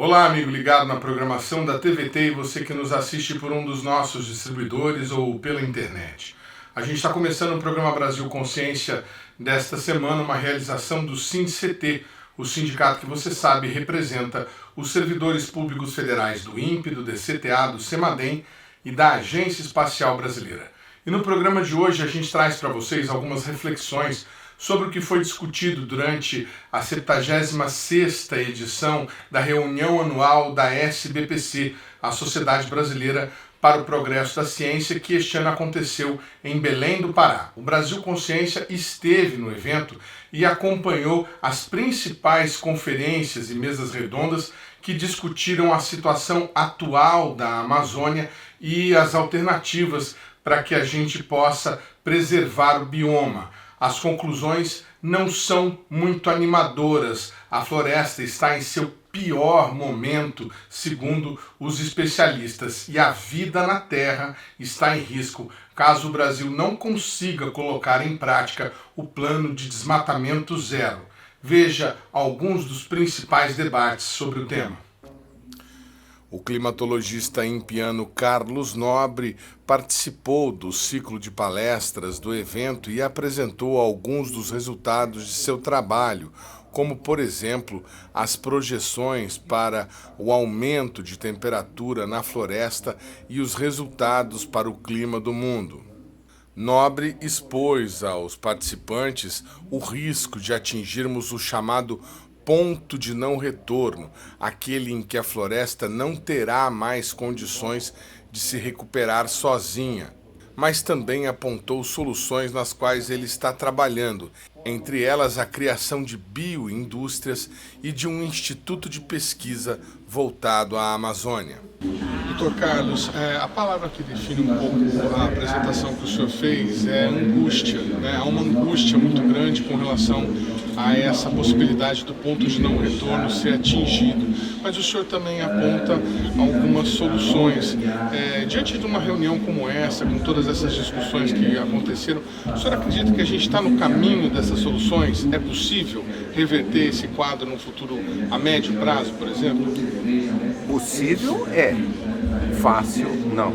Olá, amigo ligado na programação da TVT e você que nos assiste por um dos nossos distribuidores ou pela internet. A gente está começando o programa Brasil Consciência desta semana, uma realização do SINCT, o sindicato que você sabe representa os servidores públicos federais do INPE, do DCTA, do CEMADEM e da Agência Espacial Brasileira. E no programa de hoje a gente traz para vocês algumas reflexões sobre o que foi discutido durante a 76ª edição da reunião anual da SBPC, a Sociedade Brasileira para o Progresso da Ciência, que este ano aconteceu em Belém do Pará. O Brasil Consciência esteve no evento e acompanhou as principais conferências e mesas redondas que discutiram a situação atual da Amazônia e as alternativas para que a gente possa preservar o bioma. As conclusões não são muito animadoras. A floresta está em seu pior momento, segundo os especialistas, e a vida na Terra está em risco caso o Brasil não consiga colocar em prática o plano de desmatamento zero. Veja alguns dos principais debates sobre o tema. O climatologista impiano Carlos Nobre participou do ciclo de palestras do evento e apresentou alguns dos resultados de seu trabalho, como, por exemplo, as projeções para o aumento de temperatura na floresta e os resultados para o clima do mundo. Nobre expôs aos participantes o risco de atingirmos o chamado ponto de não retorno, aquele em que a floresta não terá mais condições de se recuperar sozinha, mas também apontou soluções nas quais ele está trabalhando, entre elas a criação de bioindústrias e de um instituto de pesquisa voltado à Amazônia. Doutor Carlos, a palavra que define um pouco a apresentação que o senhor fez é angústia, né? Há uma angústia muito grande com relação a essa possibilidade do ponto de não retorno ser atingido. Mas o senhor também aponta algumas soluções. Diante de uma reunião como essa, com todas essas discussões que aconteceram, o senhor acredita que a gente está no caminho dessas soluções? É possível reverter esse quadro no futuro a médio prazo, por exemplo? Possível é, fácil não.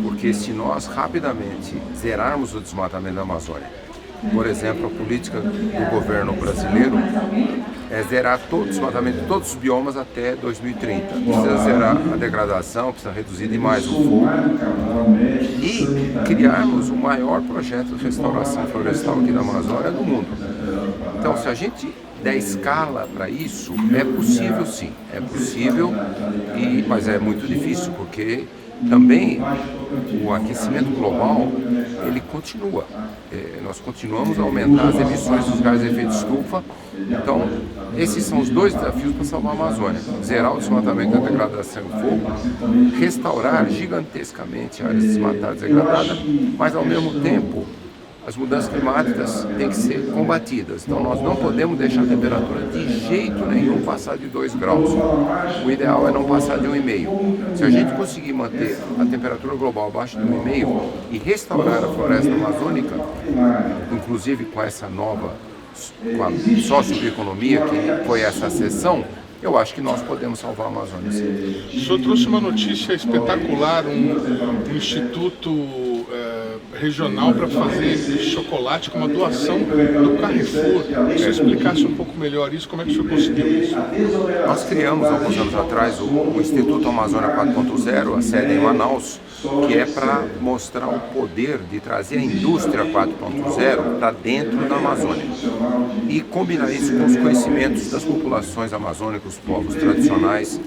Porque se nós rapidamente zerarmos o desmatamento da Amazônia, por exemplo, a política do governo brasileiro é zerar todo o desmatamento de todos os biomas até 2030. Precisa zerar a degradação, precisa reduzir demais o fogo e criarmos o maior projeto de restauração florestal aqui da Amazônia do mundo. Então, se a gente der escala para isso, é possível sim, é possível, mas é muito difícil, porque também o aquecimento global, ele continua. Nós continuamos a aumentar as emissões dos gases de efeito estufa. Então, esses são os dois desafios para salvar a Amazônia: zerar o desmatamento da degradação e fogo, restaurar gigantescamente áreas desmatadas e degradadas, mas ao mesmo tempo as mudanças climáticas têm que ser combatidas. Então nós não podemos deixar a temperatura de jeito nenhum passar de 2 graus. O ideal é não passar de 1,5. Se a gente conseguir manter a temperatura global abaixo de 1,5 e restaurar a floresta amazônica, inclusive com essa nova socioeconomia que foi essa sessão, eu acho que nós podemos salvar a Amazônia, sim. O senhor trouxe uma notícia espetacular, um instituto regional para fazer chocolate com uma doação do Carrefour. Se você explicasse um pouco melhor isso, como é que o senhor conseguiu isso? Nós criamos, alguns anos atrás, o Instituto Amazônia 4.0, a sede em Manaus, que é para mostrar o poder de trazer a indústria 4.0 para dentro da Amazônia e combinar isso com os conhecimentos das populações amazônicas, os povos tradicionais.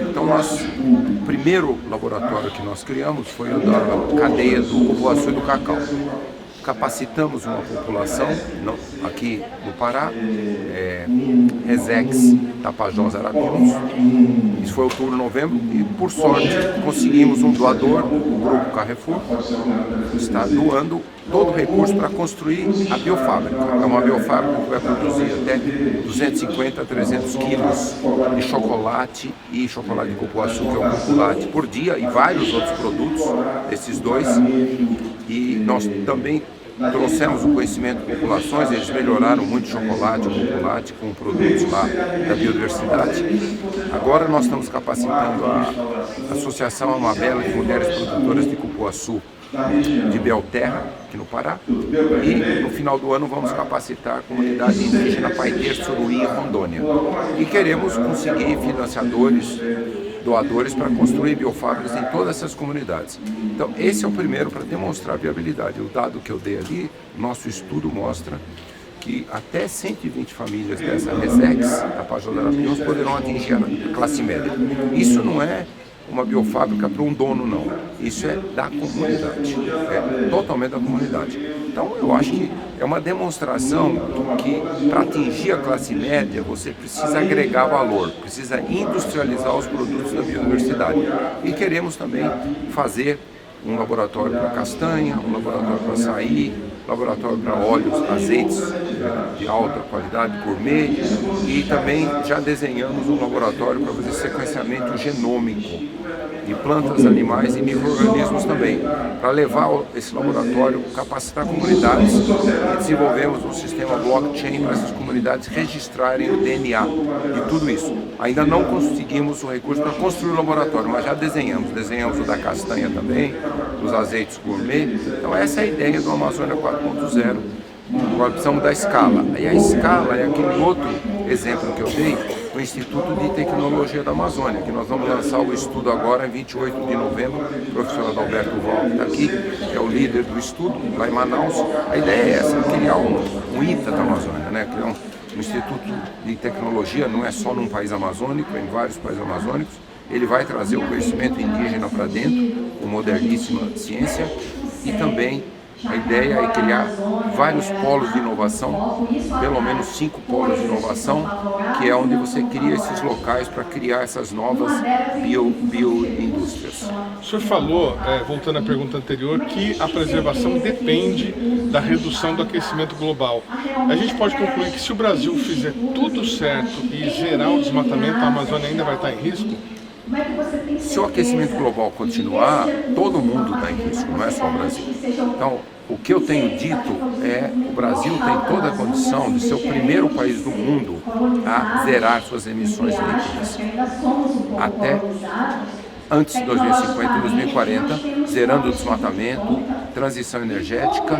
Então, o primeiro laboratório que nós criamos foi o da cadeia do cupuaçu e do cacau. Capacitamos uma população aqui no Pará, Resex, Tapajós, Arapiuns. Isso foi outubro, novembro, e por sorte conseguimos um doador, o Grupo Carrefour, que está doando todo o recurso para construir a biofábrica. É uma biofábrica que vai produzir até 250 a 300 quilos de chocolate e chocolate de cupuaçu, que é o chocolate, por dia, e vários outros produtos, esses dois. E nós também trouxemos o conhecimento de populações, eles melhoraram muito o chocolate com produtos lá da biodiversidade. Agora nós estamos capacitando a Associação Amabela de Mulheres Produtoras de Cupuaçu de Belterra, aqui no Pará, e no final do ano vamos capacitar a comunidade indígena Paiter Suruí, em Rondônia. E queremos conseguir financiadores, doadores para construir biofábricas em todas essas comunidades. Então esse é o primeiro para demonstrar a viabilidade. O dado que eu dei ali, nosso estudo mostra que até 120 famílias dessa Resex, da Pajó da Arapinhos, poderão atingir a classe média. Isso não é uma biofábrica para um dono, não. Isso é da comunidade, é totalmente da comunidade. Então eu acho que é uma demonstração que para atingir a classe média você precisa agregar valor, precisa industrializar os produtos da biodiversidade. E queremos também fazer um laboratório para castanha, um laboratório para açaí, laboratório para óleos, azeites de alta qualidade gourmet, e também já desenhamos um laboratório para fazer sequenciamento genômico de plantas, animais e micro-organismos também, para levar esse laboratório, capacitar comunidades, e desenvolvemos um sistema blockchain para essas comunidades registrarem o DNA de tudo isso. Ainda não conseguimos o recurso para construir o laboratório, mas já desenhamos o da castanha também, dos azeites gourmet. Então essa é a ideia do Amazônia 4.0. Agora precisamos da escala. E a escala é aquele outro exemplo que eu dei, o Instituto de Tecnologia da Amazônia, que nós vamos lançar o estudo agora em 28 de novembro. O professor Adalberto Val está aqui, é o líder do estudo lá em Manaus. A ideia é essa, criar um ITA da Amazônia, né? Criar um Instituto de Tecnologia, não é só num país amazônico, é em vários países amazônicos. Ele vai trazer o conhecimento indígena para dentro, com moderníssima ciência, e também a ideia é criar vários polos de inovação, pelo menos 5 polos de inovação, que é onde você cria esses locais para criar essas novas bioindústrias. O senhor falou, voltando à pergunta anterior, que a preservação depende da redução do aquecimento global. A gente pode concluir que se o Brasil fizer tudo certo e zerar o desmatamento, a Amazônia ainda vai estar em risco? Se o aquecimento global continuar, todo mundo está em risco, não é só o Brasil. Então, o que eu tenho dito é que o Brasil tem toda a condição de ser o primeiro país do mundo a zerar suas emissões líquidas. Até antes de 2050 e 2040, zerando o desmatamento, transição energética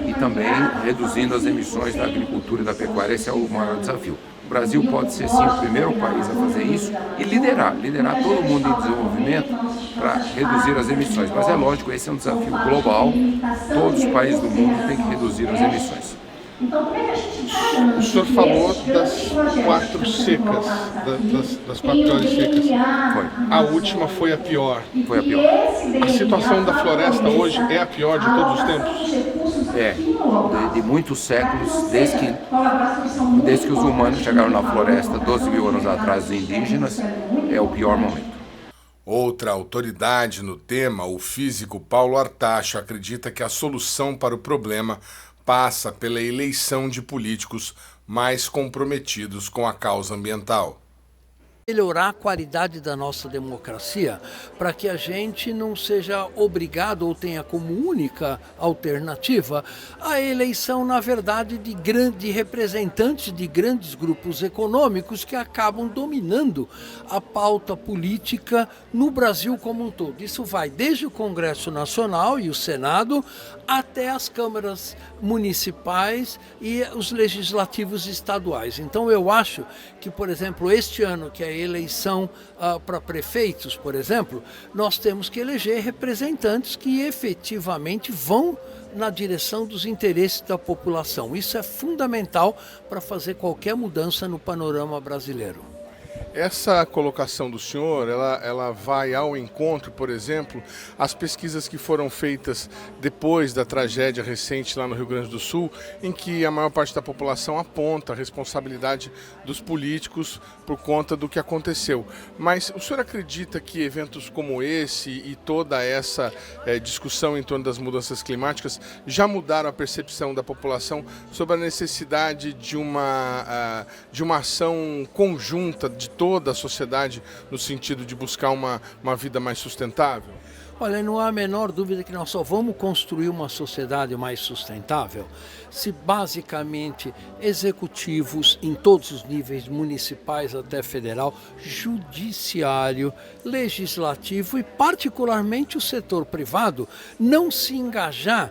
e também reduzindo as emissões da agricultura e da pecuária. Esse é o maior desafio. O Brasil pode ser sim o primeiro país a fazer isso e liderar todo mundo em desenvolvimento para reduzir as emissões. Mas é lógico, esse é um desafio global, todos os países do mundo têm que reduzir as emissões. O senhor falou das 4 secas, das 4 piores secas. Foi. A última foi a pior. Foi a pior. A situação da floresta hoje é a pior de todos os tempos? É, de muitos séculos, desde que os humanos chegaram na floresta 12 mil anos atrás, os indígenas, é o pior momento. Outra autoridade no tema, o físico Paulo Artacho, acredita que a solução para o problema passa pela eleição de políticos mais comprometidos com a causa ambiental. Melhorar a qualidade da nossa democracia para que a gente não seja obrigado ou tenha como única alternativa a eleição, na verdade, de representantes de grandes grupos econômicos que acabam dominando a pauta política no Brasil como um todo. Isso vai desde o Congresso Nacional e o Senado até as câmaras municipais e os legislativos estaduais. Então eu acho que, por exemplo, este ano, que é a eleição para prefeitos, por exemplo, nós temos que eleger representantes que efetivamente vão na direção dos interesses da população. Isso é fundamental para fazer qualquer mudança no panorama brasileiro. Essa colocação do senhor, ela vai ao encontro, por exemplo, às pesquisas que foram feitas depois da tragédia recente lá no Rio Grande do Sul, em que a maior parte da população aponta a responsabilidade dos políticos por conta do que aconteceu. Mas o senhor acredita que eventos como esse e toda essa discussão em torno das mudanças climáticas já mudaram a percepção da população sobre a necessidade de uma ação conjunta de toda a sociedade no sentido de buscar uma vida mais sustentável? Olha, não há a menor dúvida que nós só vamos construir uma sociedade mais sustentável se basicamente executivos em todos os níveis, municipais até federal, judiciário, legislativo e particularmente o setor privado não se engajar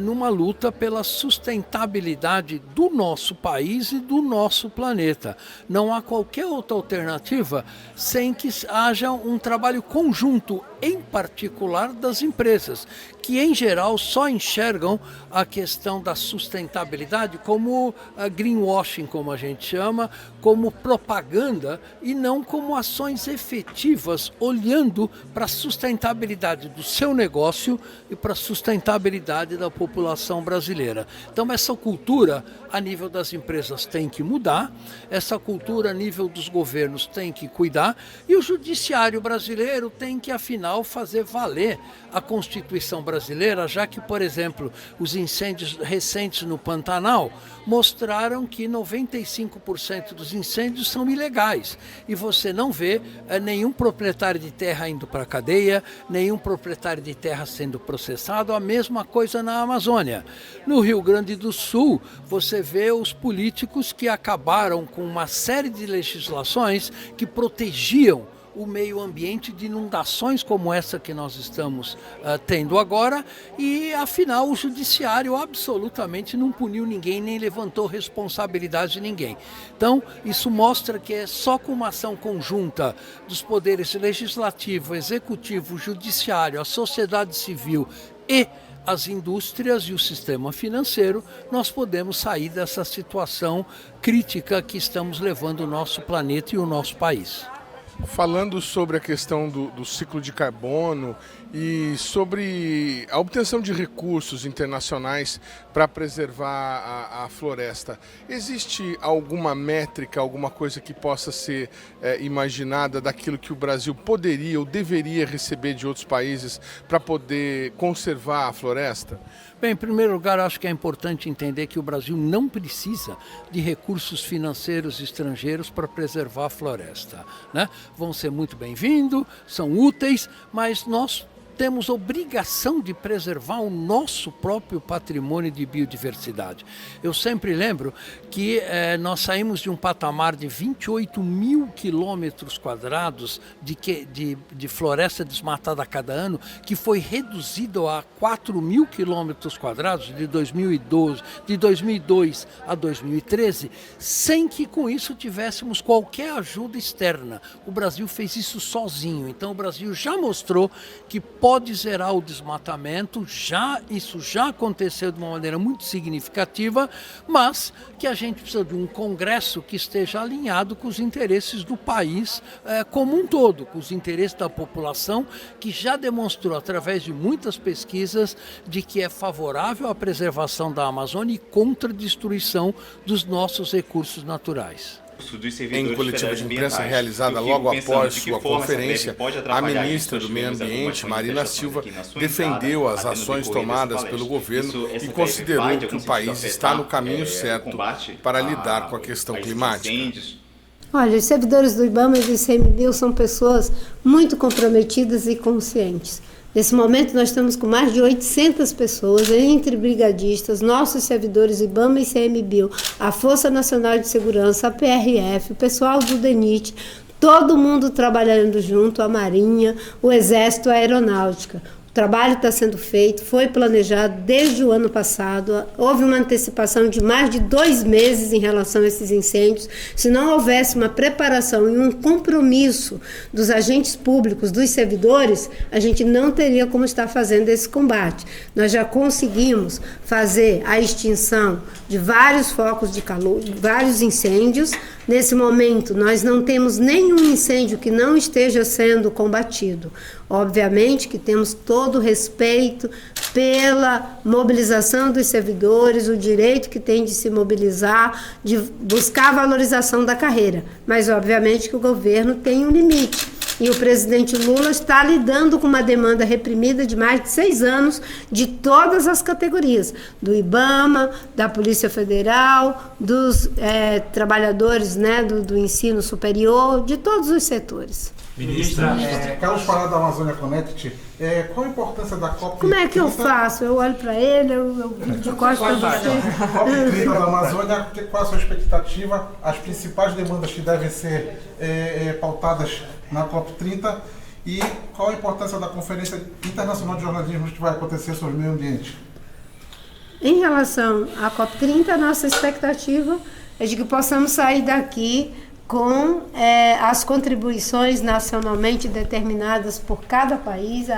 numa luta pela sustentabilidade do nosso país e do nosso planeta. Não há qualquer outra alternativa sem que haja um trabalho conjunto, em particular das empresas, que em geral só enxergam a questão da sustentabilidade como greenwashing, como a gente chama, como propaganda e não como ações efetivas, olhando para a sustentabilidade do seu negócio e para a sustentabilidade da população brasileira. Então essa cultura a nível das empresas tem que mudar, essa cultura a nível dos governos tem que cuidar e o judiciário brasileiro tem que afinal fazer valer a Constituição brasileira, já que, por exemplo, os incêndios recentes no Pantanal mostraram que 95% dos incêndios são ilegais e você não vê nenhum proprietário de terra indo para a cadeia, nenhum proprietário de terra sendo processado, a mesma coisa na Amazônia. No Rio Grande do Sul, você vê os políticos que acabaram com uma série de legislações que protegiam o meio ambiente de inundações como essa que nós estamos tendo agora e, afinal, o judiciário absolutamente não puniu ninguém, nem levantou responsabilidade de ninguém. Então, isso mostra que é só com uma ação conjunta dos poderes legislativo, executivo, judiciário, a sociedade civil e as indústrias e o sistema financeiro, nós podemos sair dessa situação crítica que estamos levando o nosso planeta e o nosso país. Falando sobre a questão do ciclo de carbono e sobre a obtenção de recursos internacionais para preservar a floresta, existe alguma métrica, alguma coisa que possa ser imaginada daquilo que o Brasil poderia ou deveria receber de outros países para poder conservar a floresta? Bem, em primeiro lugar, acho que é importante entender que o Brasil não precisa de recursos financeiros estrangeiros para preservar a floresta, né? Vão ser muito bem-vindos, são úteis, mas nós temos obrigação de preservar o nosso próprio patrimônio de biodiversidade. Eu sempre lembro que nós saímos de um patamar de 28 mil quilômetros quadrados de floresta desmatada a cada ano, que foi reduzido a 4 mil quilômetros quadrados de 2002 a 2013, sem que com isso tivéssemos qualquer ajuda externa. O Brasil fez isso sozinho, então o Brasil já mostrou que pode zerar o desmatamento, isso já aconteceu de uma maneira muito significativa, mas que a gente precisa de um Congresso que esteja alinhado com os interesses do país como um todo, com os interesses da população, que já demonstrou através de muitas pesquisas de que é favorável à preservação da Amazônia e contra a destruição dos nossos recursos naturais. Em coletiva de imprensa realizada logo após sua conferência, a ministra do Meio Ambiente, Marina Silva, defendeu as ações tomadas pelo governo e considerou que o país está no caminho certo para lidar com a questão climática. Olha, os servidores do IBAMA e do ICMBio são pessoas muito comprometidas e conscientes. Nesse momento nós estamos com mais de 800 pessoas, entre brigadistas, nossos servidores IBAMA e ICMBio, a Força Nacional de Segurança, a PRF, o pessoal do DENIT, todo mundo trabalhando junto, a Marinha, o Exército, a Aeronáutica. O trabalho está sendo feito, foi planejado desde o ano passado, houve uma antecipação de mais de 2 meses em relação a esses incêndios. Se não houvesse uma preparação e um compromisso dos agentes públicos, dos servidores, a gente não teria como estar fazendo esse combate. Nós já conseguimos fazer a extinção de vários focos de calor, vários incêndios. Nesse momento, nós não temos nenhum incêndio que não esteja sendo combatido. Obviamente que temos todo o respeito pela mobilização dos servidores, o direito que tem de se mobilizar, de buscar a valorização da carreira. Mas, obviamente, que o governo tem um limite. E o presidente Lula está lidando com uma demanda reprimida de mais de 6 anos de todas as categorias, do IBAMA, da Polícia Federal, dos trabalhadores, né, do ensino superior, de todos os setores. Ministra, Carlos Parada da Amazônia Connect, qual a importância da COP30? Como é que eu faço? Eu olho para ele, eu de costas para você. COP30 da Amazônia, qual a sua expectativa? As principais demandas que devem ser pautadas na COP30 e qual a importância da Conferência Internacional de Jornalismo que vai acontecer sobre o meio ambiente? Em relação à COP30, a nossa expectativa é de que possamos sair daqui com as contribuições nacionalmente determinadas por cada país,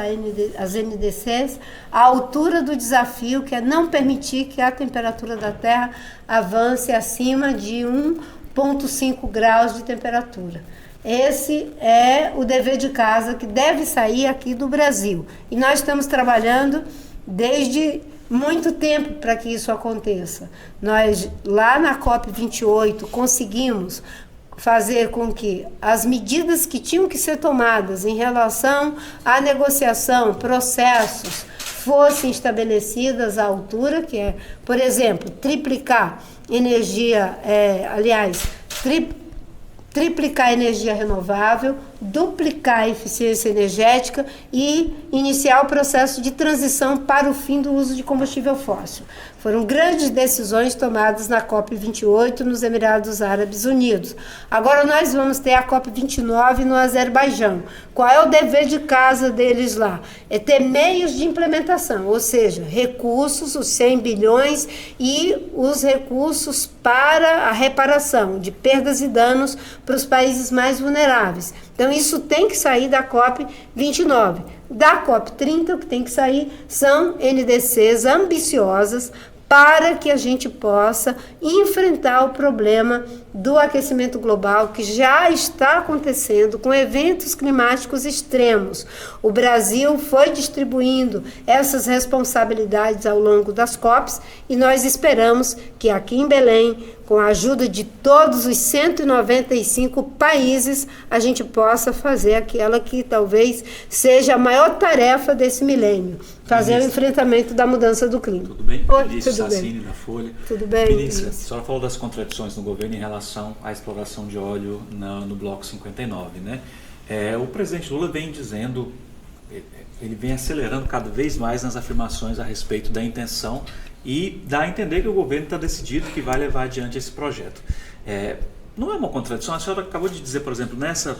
as NDCs, à altura do desafio, que é não permitir que a temperatura da Terra avance acima de 1,5 graus de temperatura. Esse é o dever de casa que deve sair aqui do Brasil. E nós estamos trabalhando desde muito tempo para que isso aconteça. Nós, lá na COP28, conseguimos fazer com que as medidas que tinham que ser tomadas em relação à negociação, processos, fossem estabelecidas à altura, que é, por exemplo, triplicar energia, triplicar a energia renovável, duplicar a eficiência energética e iniciar o processo de transição para o fim do uso de combustível fóssil. Foram grandes decisões tomadas na COP28 nos Emirados Árabes Unidos. Agora nós vamos ter a COP29 no Azerbaijão. Qual é o dever de casa deles lá? É ter meios de implementação, ou seja, recursos, os 100 bilhões e os recursos para a reparação de perdas e danos para os países mais vulneráveis. Então isso tem que sair da COP29. Da COP30, o que tem que sair são NDCs ambiciosas para que a gente possa enfrentar o problema do aquecimento global, que já está acontecendo com eventos climáticos extremos. O Brasil foi distribuindo essas responsabilidades ao longo das COPs e nós esperamos que aqui em Belém, com a ajuda de todos os 195 países, a gente possa fazer aquela que talvez seja a maior tarefa desse milênio, fazer o enfrentamento da mudança do clima. Tudo bem? Oi, Ministro tudo Sassini, bem. da Folha. Tudo bem, Ministra, a ministro. senhora falou das contradições no governo em relação à exploração de óleo no Bloco 59, né? O presidente Lula vem dizendo, ele vem acelerando cada vez mais nas afirmações a respeito da intenção e dá a entender que o governo está decidido que vai levar adiante esse projeto. Não é uma contradição? A senhora acabou de dizer, por exemplo, nessa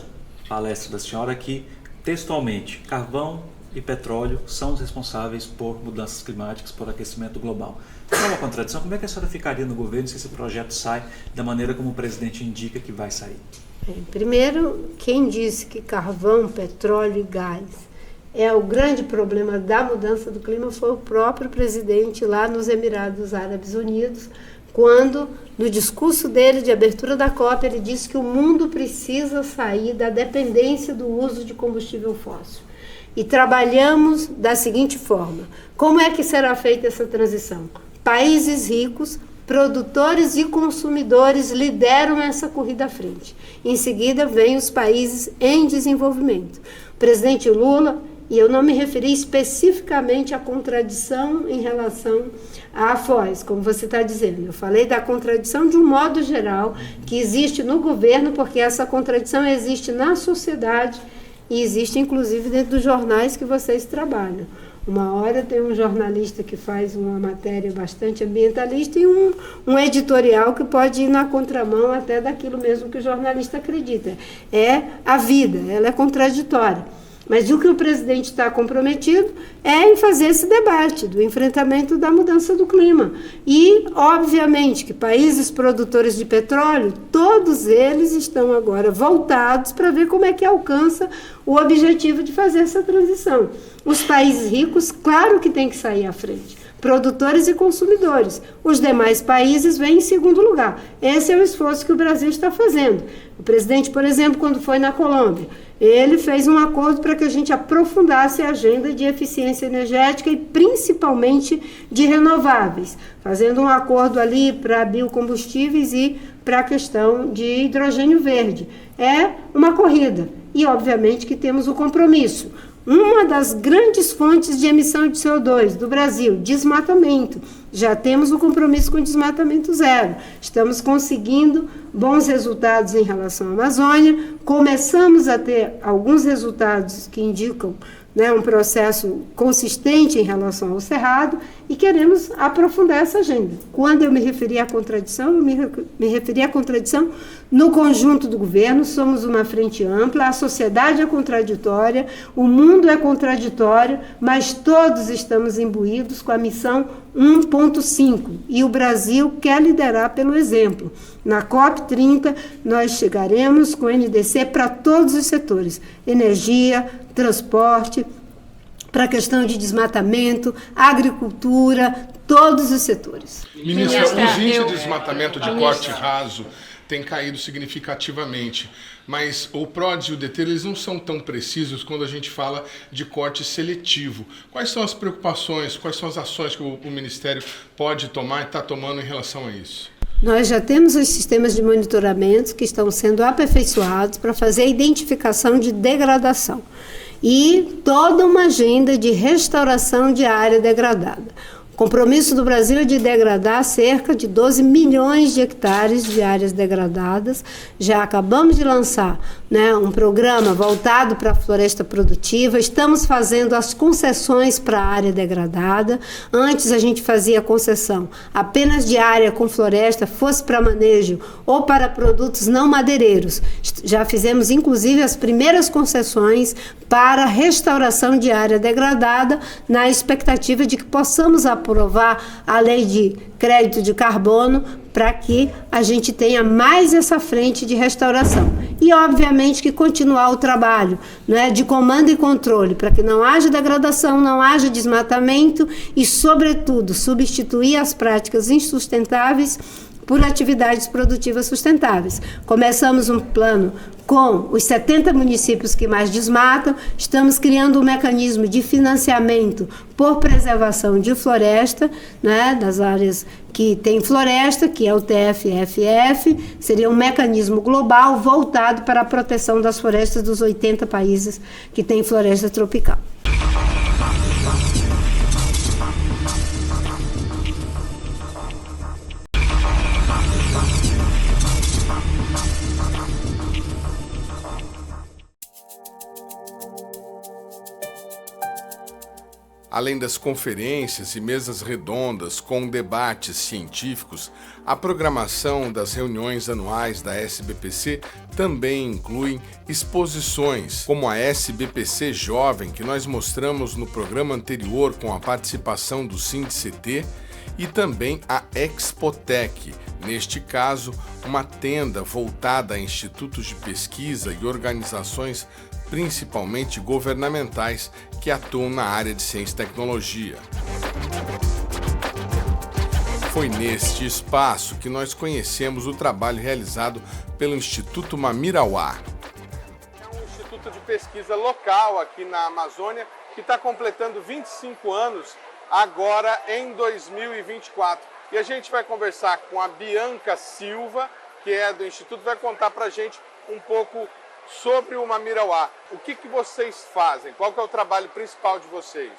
palestra da senhora que, textualmente, carvão e petróleo são os responsáveis por mudanças climáticas, por aquecimento global. Não é uma contradição? Como é que a senhora ficaria no governo se esse projeto sai da maneira como o presidente indica que vai sair? Primeiro, quem disse que carvão, petróleo e gás é o grande problema da mudança do clima foi o próprio presidente lá nos Emirados Árabes Unidos, quando, no discurso dele de abertura da COP, ele disse que o mundo precisa sair da dependência do uso de combustível fóssil. E trabalhamos da seguinte forma: como é que será feita essa transição? Países ricos, produtores e consumidores lideram essa corrida à frente. Em seguida, vêm os países em desenvolvimento. O presidente Lula, e eu não me referi especificamente à contradição em relação à Foz, como você está dizendo. Eu falei da contradição de um modo geral que existe no governo, porque essa contradição existe na sociedade e existe inclusive dentro dos jornais que vocês trabalham. Uma hora tem um jornalista que faz uma matéria bastante ambientalista e um editorial que pode ir na contramão até daquilo mesmo que o jornalista acredita. É a vida, ela é contraditória. Mas o que o presidente está comprometido é em fazer esse debate do enfrentamento da mudança do clima. E, obviamente, que países produtores de petróleo, todos eles estão agora voltados para ver como é que alcança o objetivo de fazer essa transição. Os países ricos, claro que tem que sair à frente, produtores e consumidores. Os demais países vêm em segundo lugar. Esse é o esforço que o Brasil está fazendo. O presidente, por exemplo, quando foi na Colômbia, ele fez um acordo para que a gente aprofundasse a agenda de eficiência energética e principalmente de renováveis, fazendo um acordo ali para biocombustíveis e para a questão de hidrogênio verde. É uma corrida e, obviamente, que temos o compromisso. Uma das grandes fontes de emissão de CO2 do Brasil, desmatamento. Já temos o compromisso com o desmatamento zero. Estamos conseguindo bons resultados em relação à Amazônia. Começamos a ter alguns resultados que indicam, né, um processo consistente em relação ao Cerrado e queremos aprofundar essa agenda. Quando eu me referi à contradição, eu me referi à contradição no conjunto do governo. Somos uma frente ampla, a sociedade é contraditória, o mundo é contraditório, mas todos estamos imbuídos com a missão 1.5 e o Brasil quer liderar pelo exemplo. Na COP30 nós chegaremos com o NDC para todos os setores, energia, transporte, para a questão de desmatamento, agricultura, todos os setores. Ministra, os índices de desmatamento de corte raso têm caído significativamente, mas o PRODES e o DT eles não são tão precisos quando a gente fala de corte seletivo. Quais são as preocupações, quais são as ações que o Ministério pode tomar e está tomando em relação a isso? Nós já temos os sistemas de monitoramento que estão sendo aperfeiçoados para fazer a identificação de degradação e toda uma agenda de restauração de área degradada. O compromisso do Brasil é de degradar cerca de 12 milhões de hectares de áreas degradadas. Já acabamos de lançar, né, um programa voltado para a floresta produtiva. Estamos fazendo as concessões para a área degradada. Antes a gente fazia concessão apenas de área com floresta, fosse para manejo ou para produtos não madeireiros. Já fizemos inclusive as primeiras concessões para restauração de área degradada, na expectativa de que possamos aprovar a lei de crédito de carbono para que a gente tenha mais essa frente de restauração. E, obviamente, que continuar o trabalho, né, de comando e controle, para que não haja degradação, não haja desmatamento e, sobretudo, substituir as práticas insustentáveis por atividades produtivas sustentáveis. Começamos um plano com os 70 municípios que mais desmatam, estamos criando um mecanismo de financiamento por preservação de floresta, né, das áreas que tem floresta, que é o TFFF, seria um mecanismo global voltado para a proteção das florestas dos 80 países que têm floresta tropical. Além das conferências e mesas redondas com debates científicos, a programação das reuniões anuais da SBPC também inclui exposições, como a SBPC Jovem, que nós mostramos no programa anterior com a participação do SINDCT, e também a Expotec, neste caso, uma tenda voltada a institutos de pesquisa e organizações principalmente governamentais que atuam na área de ciência e tecnologia. Foi neste espaço que nós conhecemos o trabalho realizado pelo Instituto Mamirauá. É um instituto de pesquisa local aqui na Amazônia que está completando 25 anos agora em 2024. E a gente vai conversar com a Bianca Silva, que é do Instituto, vai contar para a gente um pouco sobre o Mamirauá. O que vocês fazem? Qual que é o trabalho principal de vocês?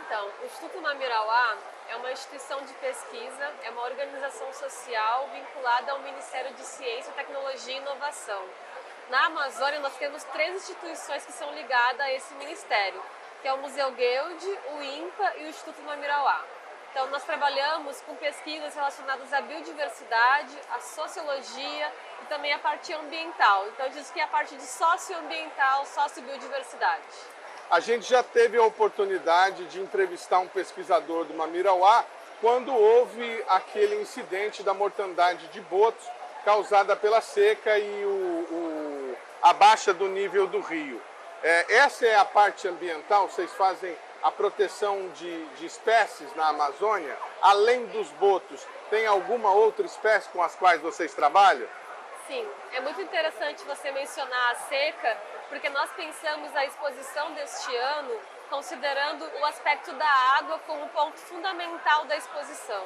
Então, o Instituto Mamirauá é uma instituição de pesquisa, é uma organização social vinculada ao Ministério de Ciência, Tecnologia e Inovação. Na Amazônia, nós temos 3 instituições que são ligadas a esse ministério, que é o Museu Gueldi, o INPA e o Instituto Mamirauá. Então, nós trabalhamos com pesquisas relacionadas à biodiversidade, à sociologia e também a parte ambiental. Então, diz que é a parte de socioambiental, sociobiodiversidade. A gente já teve a oportunidade de entrevistar um pesquisador do Mamirauá quando houve aquele incidente da mortandade de botos causada pela seca e a baixa do nível do rio. Essa é a parte ambiental? Vocês fazem a proteção de espécies na Amazônia? Além dos botos, tem alguma outra espécie com as quais vocês trabalham? Sim, é muito interessante você mencionar a seca, porque nós pensamos a exposição deste ano considerando o aspecto da água como ponto fundamental da exposição.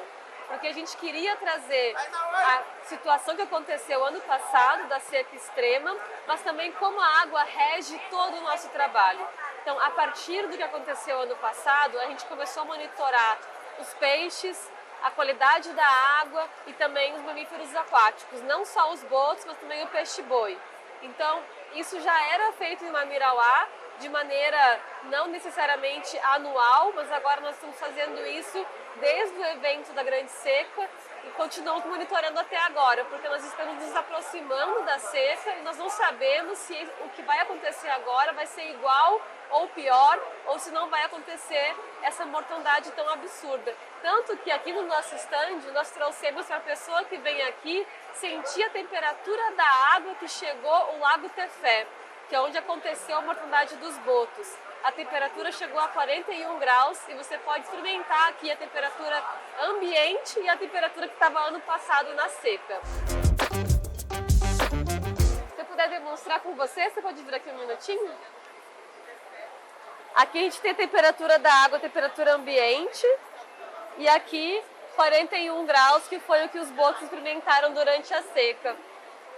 Porque a gente queria trazer a situação que aconteceu ano passado, da seca extrema, mas também como a água rege todo o nosso trabalho. Então, a partir do que aconteceu ano passado, a gente começou a monitorar os peixes, a qualidade da água e também os mamíferos aquáticos, não só os botos, mas também o peixe-boi. Então, isso já era feito em Mamirauá, de maneira não necessariamente anual, mas agora nós estamos fazendo isso desde o evento da Grande Seca e continuamos monitorando até agora, porque nós estamos nos aproximando da seca e nós não sabemos se o que vai acontecer agora vai ser igual ou pior, ou se não vai acontecer essa mortandade tão absurda. Tanto que aqui no nosso stand nós trouxemos para a pessoa que vem aqui sentir a temperatura da água que chegou o Lago Tefé, que é onde aconteceu a mortandade dos botos. A temperatura chegou a 41 graus e você pode experimentar aqui a temperatura ambiente e a temperatura que estava ano passado na seca. Se eu puder demonstrar com você pode vir aqui um minutinho? Aqui a gente tem a temperatura da água, a temperatura ambiente, e aqui 41 graus, que foi o que os botos experimentaram durante a seca.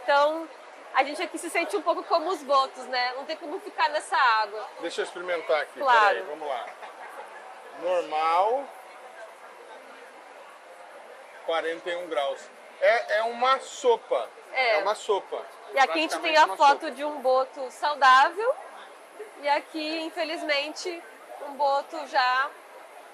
Então, a gente aqui se sente um pouco como os botos, né? Não tem como ficar nessa água. Deixa eu experimentar aqui, claro. Peraí, vamos lá. Normal, 41 graus. É uma sopa. É uma sopa. E aqui a gente tem a foto de um boto saudável e aqui, infelizmente, um boto já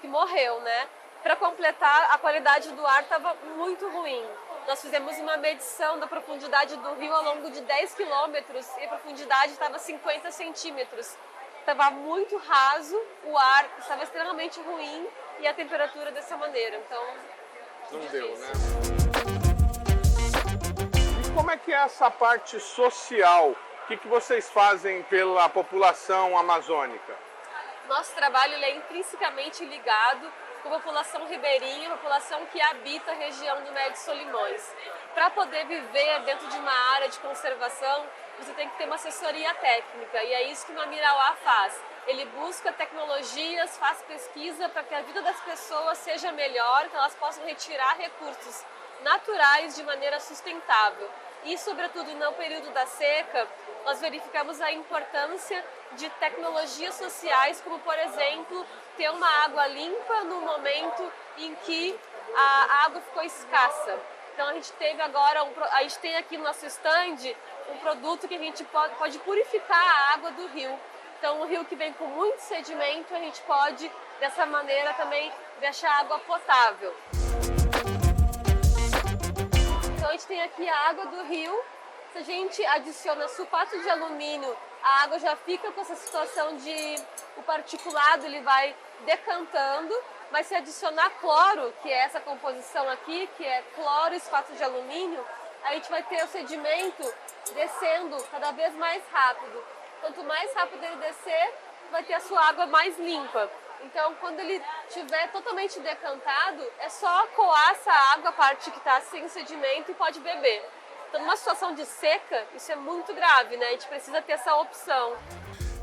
que morreu, né? Para completar, a qualidade do ar estava muito ruim. Nós fizemos uma medição da profundidade do rio ao longo de 10 quilômetros e a profundidade estava 50 centímetros. Estava muito raso, o ar estava extremamente ruim e a temperatura dessa maneira. Então, não deu, né? E como é que é essa parte social? O que vocês fazem pela população amazônica? Nosso trabalho ele é intrinsecamente ligado com a população ribeirinha, a população que habita a região do Médio Solimões. Para poder viver dentro de uma área de conservação, você tem que ter uma assessoria técnica, e é isso que o Mamirauá faz. Ele busca tecnologias, faz pesquisa para que a vida das pessoas seja melhor, que elas possam retirar recursos naturais de maneira sustentável. E, sobretudo, no período da seca, nós verificamos a importância de tecnologias sociais, como, por exemplo, ter uma água limpa no momento em que a água ficou escassa. Então, a gente teve agora, a gente tem aqui no nosso stand um produto que a gente pode purificar a água do rio. Então, o rio que vem com muito sedimento, a gente pode, dessa maneira, também deixar a água potável. Então, a gente tem aqui a água do rio. Se a gente adiciona sulfato de alumínio, a água já fica com essa situação de o particulado ele vai decantando, mas se adicionar cloro, que é essa composição aqui, que é cloro e sulfato de alumínio, a gente vai ter o sedimento descendo cada vez mais rápido. Quanto mais rápido ele descer, vai ter a sua água mais limpa. Então, quando ele estiver totalmente decantado, é só coar essa água, a parte que está sem sedimento, e pode beber. Então, numa situação de seca, isso é muito grave, né? A gente precisa ter essa opção.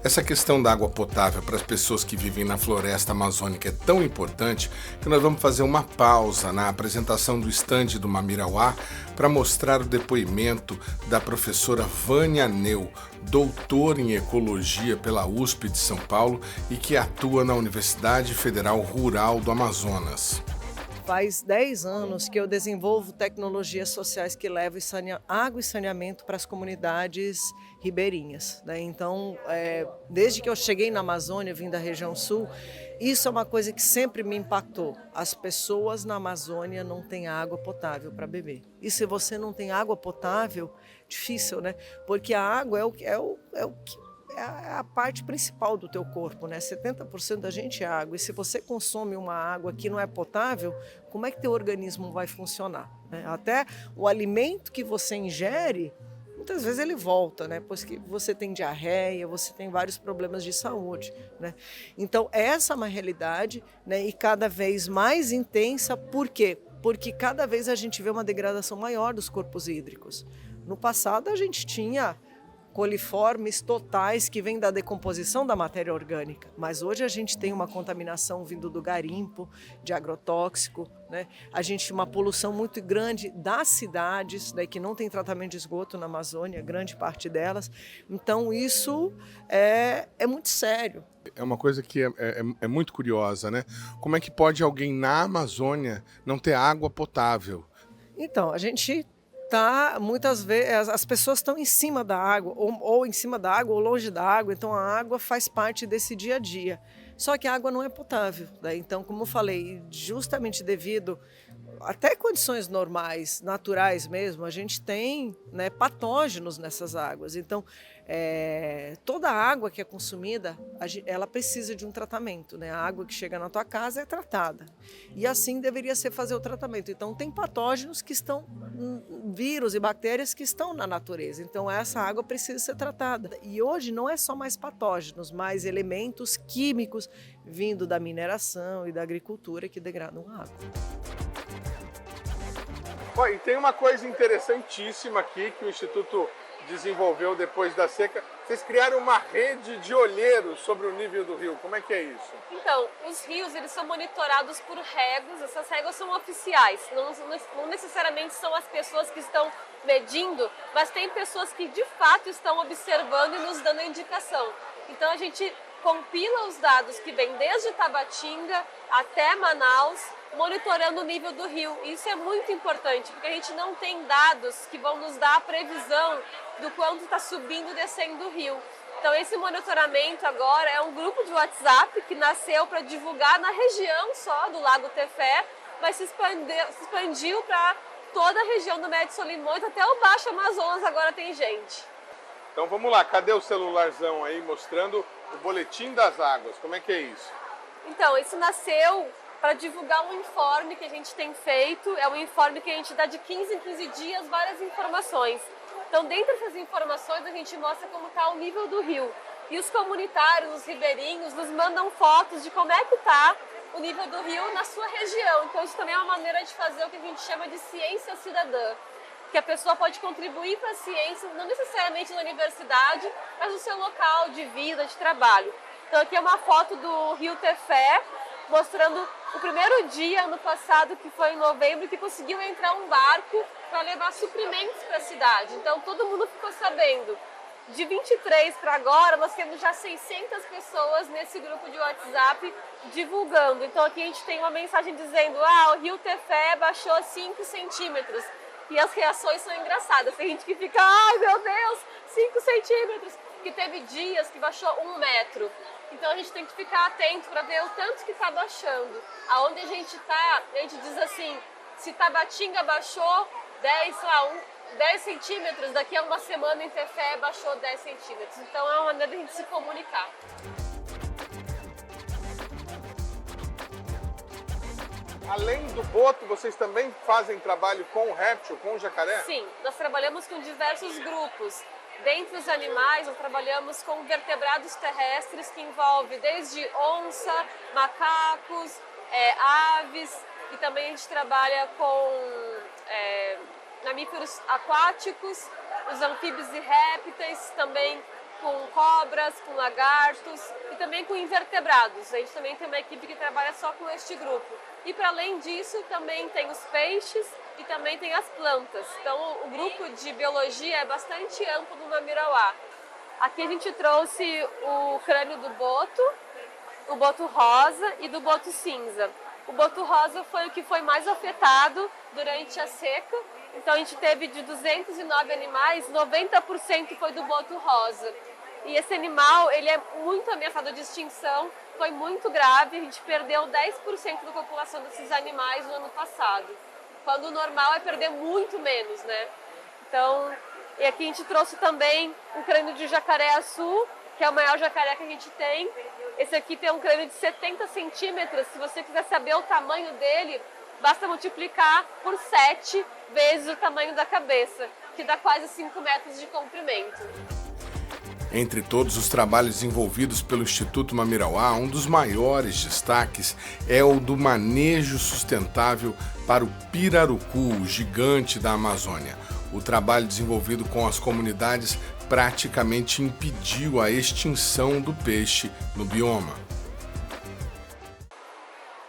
Essa questão da água potável para as pessoas que vivem na floresta amazônica é tão importante que nós vamos fazer uma pausa na apresentação do estande do Mamirauá para mostrar o depoimento da professora Vânia Neu, doutora em Ecologia pela USP de São Paulo e que atua na Universidade Federal Rural do Amazonas. Faz 10 anos que eu desenvolvo tecnologias sociais que levam água e saneamento para as comunidades ribeirinhas, né? Então, desde que eu cheguei na Amazônia, vim da região sul, isso é uma coisa que sempre me impactou. As pessoas na Amazônia não têm água potável para beber. E se você não tem água potável, difícil, né? Porque a água é a parte principal do teu corpo, né? 70% da gente é água, e se você consome uma água que não é potável, como é que teu organismo vai funcionar, né? Até o alimento que você ingere muitas vezes ele volta, né? Pois que você tem diarreia, você tem vários problemas de saúde, né? Então, essa é uma realidade, né? E cada vez mais intensa, por quê? Porque cada vez a gente vê uma degradação maior dos corpos hídricos. No passado, a gente tinha coliformes totais que vêm da decomposição da matéria orgânica, mas hoje a gente tem uma contaminação vindo do garimpo, de agrotóxico, né? A gente tem uma poluição muito grande das cidades, né, que não tem tratamento de esgoto na Amazônia, grande parte delas. Então isso é muito sério. É uma coisa que é muito curiosa, né? Como é que pode alguém na Amazônia não ter água potável? Então, a gente muitas vezes as pessoas estão em cima da água, ou em cima da água, ou longe da água, então a água faz parte desse dia a dia. Só que a água não é potável, né? Então, como eu falei, justamente devido até condições normais, naturais mesmo, a gente tem, né, patógenos nessas águas. Então, toda a água que é consumida, ela precisa de um tratamento, né? A água que chega na tua casa é tratada. E assim deveria ser fazer o tratamento. Então, tem patógenos que estão, vírus e bactérias que estão na natureza. Então, essa água precisa ser tratada. E hoje não é só mais patógenos, mas elementos químicos vindo da mineração e da agricultura que degradam a água. E tem uma coisa interessantíssima aqui que o Instituto desenvolveu depois da seca. Vocês criaram uma rede de olheiros sobre o nível do rio. Como é que é isso? Então, os rios eles são monitorados por réguas. Essas réguas são oficiais. Não necessariamente são as pessoas que estão medindo, mas tem pessoas que de fato estão observando e nos dando a indicação. Então a gente compila os dados que vêm desde Tabatinga até Manaus, monitorando o nível do rio. Isso é muito importante, porque a gente não tem dados que vão nos dar a previsão do quanto está subindo e descendo o rio. Então esse monitoramento agora é um grupo de WhatsApp que nasceu para divulgar na região só do Lago Tefé, mas se expandiu para toda a região do Médio Solimões, até o Baixo Amazonas agora tem gente. Então vamos lá, cadê o celularzão aí mostrando o boletim das águas? Como é que é isso? Então, isso nasceu para divulgar um informe que a gente tem feito. É um informe que a gente dá de 15 em 15 dias várias informações. Então, dentre essas informações, a gente mostra como está o nível do rio. E os comunitários, os ribeirinhos, nos mandam fotos de como é que está o nível do rio na sua região. Então, isso também é uma maneira de fazer o que a gente chama de ciência cidadã. Que a pessoa pode contribuir para a ciência, não necessariamente na universidade, mas no seu local de vida, de trabalho. Então aqui é uma foto do Rio Tefé, mostrando o primeiro dia, ano passado, que foi em novembro, que conseguiu entrar um barco para levar suprimentos para a cidade. Então todo mundo ficou sabendo. De 23 para agora, nós temos já 600 pessoas nesse grupo de WhatsApp divulgando. Então aqui a gente tem uma mensagem dizendo: o Rio Tefé baixou 5 centímetros. E as reações são engraçadas. Tem gente que fica, ai meu Deus, 5 centímetros. Que teve dias que baixou 1 metro. Então a gente tem que ficar atento para ver o tanto que está baixando. Aonde a gente está, a gente diz assim, se Tabatinga baixou 10 centímetros, daqui a uma semana em Tefé baixou 10 centímetros. Então é uma maneira de a gente se comunicar. Além do boto, vocês também fazem trabalho com o réptil, com o jacaré? Sim, nós trabalhamos com diversos grupos. Dentre os animais, nós trabalhamos com vertebrados terrestres, que envolve desde onça, macacos, aves, e também a gente trabalha com mamíferos aquáticos, os anfíbios e répteis, também com cobras, com lagartos e também com invertebrados. A gente também tem uma equipe que trabalha só com este grupo. E para além disso, também tem os peixes e também tem as plantas. Então o grupo de biologia é bastante amplo no Namirauá. Aqui a gente trouxe o crânio do boto, o boto rosa e do boto cinza. O boto rosa foi o que foi mais afetado durante a seca. Então a gente teve de 209 animais, 90% foi do boto rosa. E esse animal, ele é muito ameaçado de extinção, foi muito grave, a gente perdeu 10% da população desses animais no ano passado. Quando o normal é perder muito menos, né? Então, e aqui a gente trouxe também um crânio de jacaré-açu, que é o maior jacaré que a gente tem. Esse aqui tem um crânio de 70 centímetros, se você quiser saber o tamanho dele, basta multiplicar por 7 vezes o tamanho da cabeça, que dá quase 5 metros de comprimento. Entre todos os trabalhos desenvolvidos pelo Instituto Mamirauá, um dos maiores destaques é o do manejo sustentável para o pirarucu, o gigante da Amazônia. O trabalho desenvolvido com as comunidades praticamente impediu a extinção do peixe no bioma.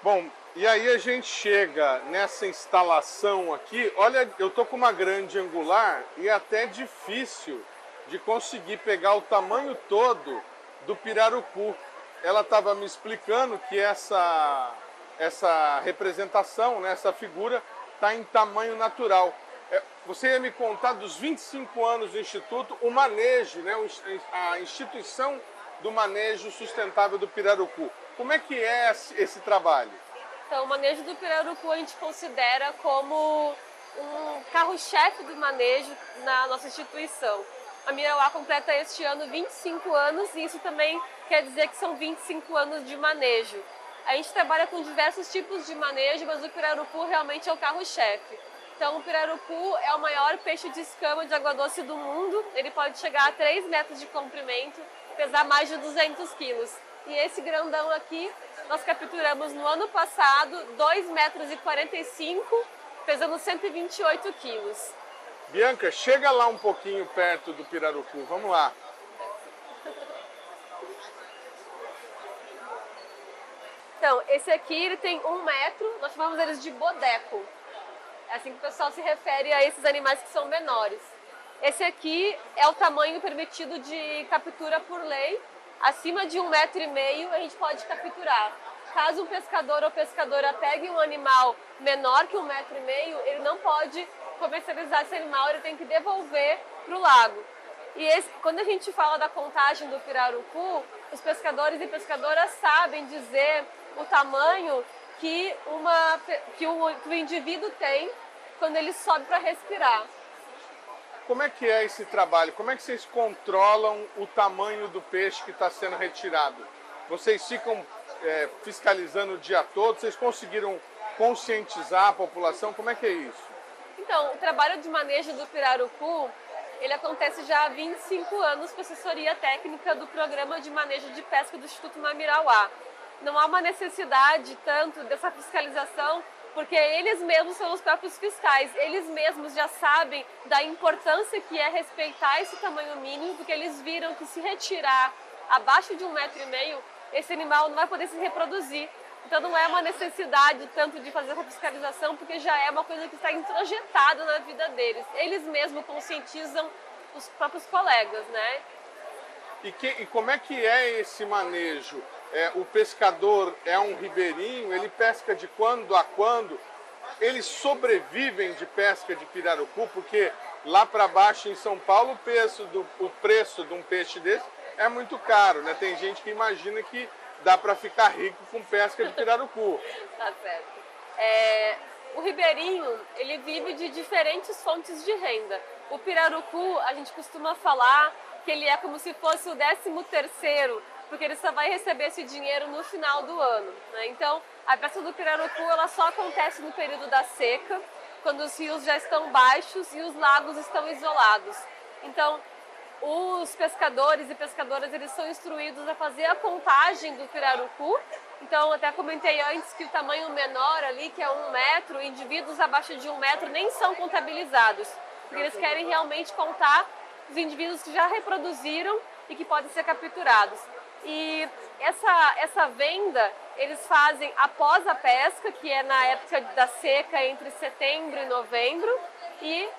Bom, e aí a gente chega nessa instalação aqui. Olha, eu tô com uma grande angular e é até difícil de conseguir pegar o tamanho todo do pirarucu. Ela estava me explicando que essa representação, né, essa figura, está em tamanho natural. Você ia me contar dos 25 anos do Instituto, o manejo, né, a instituição do manejo sustentável do pirarucu. Como é que é esse trabalho? Então, o manejo do pirarucu a gente considera como um carro-chefe do manejo na nossa instituição. A Mirauá completa este ano 25 anos e isso também quer dizer que são 25 anos de manejo. A gente trabalha com diversos tipos de manejo, mas o pirarucu realmente é o carro-chefe. Então, o pirarucu é o maior peixe de escama de água doce do mundo. Ele pode chegar a 3 metros de comprimento, pesar mais de 200 quilos. E esse grandão aqui, nós capturamos no ano passado 2,45 metros, pesando 128 quilos. Bianca, chega lá um pouquinho perto do pirarucu, vamos lá. Então, esse aqui ele tem 1 metro, nós chamamos eles de bodeco. É assim que o pessoal se refere a esses animais que são menores. Esse aqui é o tamanho permitido de captura por lei. Acima de 1,5 metro a gente pode capturar. Caso um pescador ou pescadora pegue um animal menor que 1,5 metro, ele não pode comercializar esse animal, ele tem que devolver para o lago. E quando a gente fala da contagem do pirarucu, os pescadores e pescadoras sabem dizer o tamanho que o indivíduo tem quando ele sobe para respirar. Como é que é esse trabalho? Como é que vocês controlam o tamanho do peixe que está sendo retirado? Vocês ficam fiscalizando o dia todo? Vocês conseguiram conscientizar a população? Como é que é isso? Então, o trabalho de manejo do pirarucu, ele acontece já há 25 anos com assessoria técnica do Programa de Manejo de Pesca do Instituto Mamirauá. Não há uma necessidade tanto dessa fiscalização, porque eles mesmos são os próprios fiscais, eles mesmos já sabem da importância que é respeitar esse tamanho mínimo, porque eles viram que se retirar abaixo de 1,5 metro, esse animal não vai poder se reproduzir. Então não é uma necessidade tanto de fazer essa fiscalização, porque já é uma coisa que está introjetada na vida deles. Eles mesmos conscientizam os próprios colegas, né? E como é que é esse manejo? O pescador é um ribeirinho, ele pesca de quando a quando? Eles sobrevivem de pesca de pirarucu, porque lá para baixo em São Paulo o preço de um peixe desse é muito caro, né? Tem gente que imagina que dá para ficar rico com pesca de pirarucu. Tá certo. O ribeirinho, ele vive de diferentes fontes de renda. O pirarucu, a gente costuma falar que ele é como se fosse o 13º, porque ele só vai receber esse dinheiro no final do ano, né? Então, a pesca do pirarucu ela só acontece no período da seca, quando os rios já estão baixos e os lagos estão isolados. Então, os pescadores e pescadoras, eles são instruídos a fazer a contagem do pirarucu. Então, até comentei antes que o tamanho menor ali, que é 1 metro, indivíduos abaixo de 1 metro nem são contabilizados, porque eles querem realmente contar os indivíduos que já reproduziram e que podem ser capturados. E essa venda eles fazem após a pesca, que é na época da seca, entre setembro e novembro, e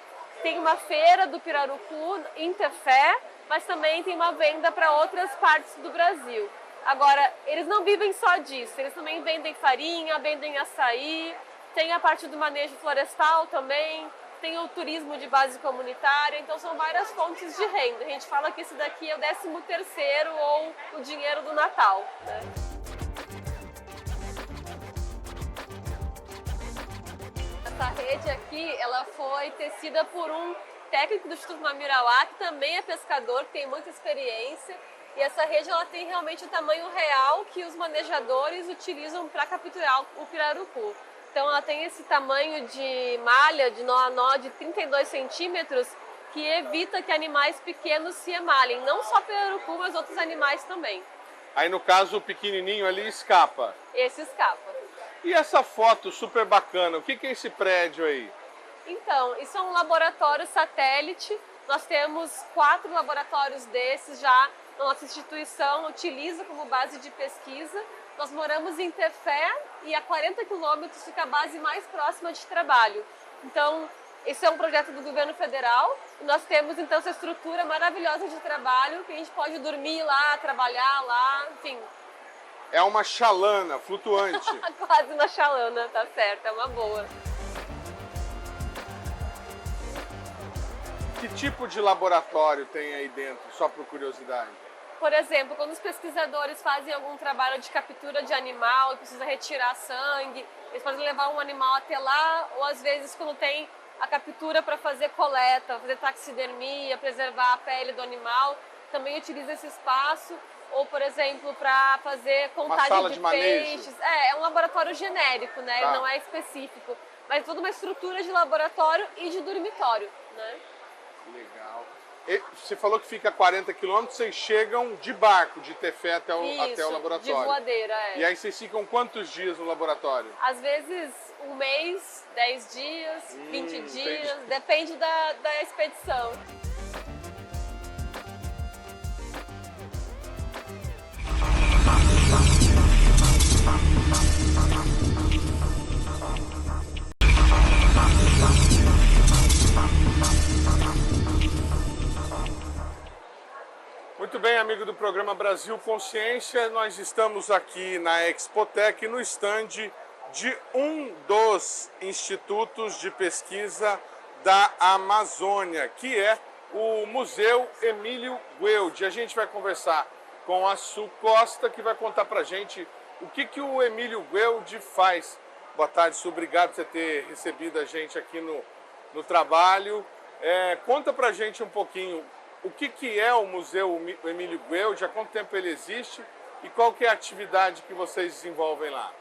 tem uma feira do pirarucu em Tefé, mas também tem uma venda para outras partes do Brasil. Agora, eles não vivem só disso, eles também vendem farinha, vendem açaí, tem a parte do manejo florestal também, tem o turismo de base comunitária, então são várias fontes de renda. A gente fala que esse daqui é o 13º ou o dinheiro do Natal, né? Essa rede aqui, ela foi tecida por um técnico do Instituto Mamirauá, que também é pescador, que tem muita experiência. E essa rede ela tem realmente o tamanho real que os manejadores utilizam para capturar o pirarucu. Então ela tem esse tamanho de malha, de nó a nó, de 32 centímetros, que evita que animais pequenos se emalhem, não só pirarucu, mas outros animais também. Aí no caso o pequenininho ali escapa. Esse escapa. E essa foto super bacana, o que é esse prédio aí? Então, isso é um laboratório satélite. Nós temos 4 laboratórios desses já. A nossa instituição utiliza como base de pesquisa. Nós moramos em Tefé e a 40 quilômetros fica a base mais próxima de trabalho. Então, esse é um projeto do governo federal. Nós temos, então, essa estrutura maravilhosa de trabalho, que a gente pode dormir lá, trabalhar lá, enfim. É uma chalana flutuante. Quase uma chalana, tá certo, é uma boa. Que tipo de laboratório tem aí dentro, só por curiosidade? Por exemplo, quando os pesquisadores fazem algum trabalho de captura de animal e precisa retirar sangue, eles podem levar um animal até lá, ou às vezes quando tem a captura para fazer coleta, fazer taxidermia, preservar a pele do animal, também utiliza esse espaço. Ou, por exemplo, para fazer contagem de peixes. É um laboratório genérico, né? Ele não é específico. Mas toda uma estrutura de laboratório e de dormitório, né? Legal. E você falou que fica a 40 quilômetros, vocês chegam de barco, de Tefé até o laboratório. De voadeira, E aí vocês ficam quantos dias no laboratório? Às vezes 1 mês, 10 dias, 20 dias, entendi. Depende da expedição. Muito bem, amigo do programa Brasil Consciência, nós estamos aqui na Expotec, no estande de um dos institutos de pesquisa da Amazônia, que é o Museu Emílio Gueld. A gente vai conversar com a Su Costa, que vai contar pra gente o que o Emílio Gueld faz. Boa tarde, Su, obrigado por você ter recebido a gente aqui no trabalho. Conta pra gente um pouquinho o que é o Museu Emílio Gueld, há quanto tempo ele existe e qual que é a atividade que vocês desenvolvem lá?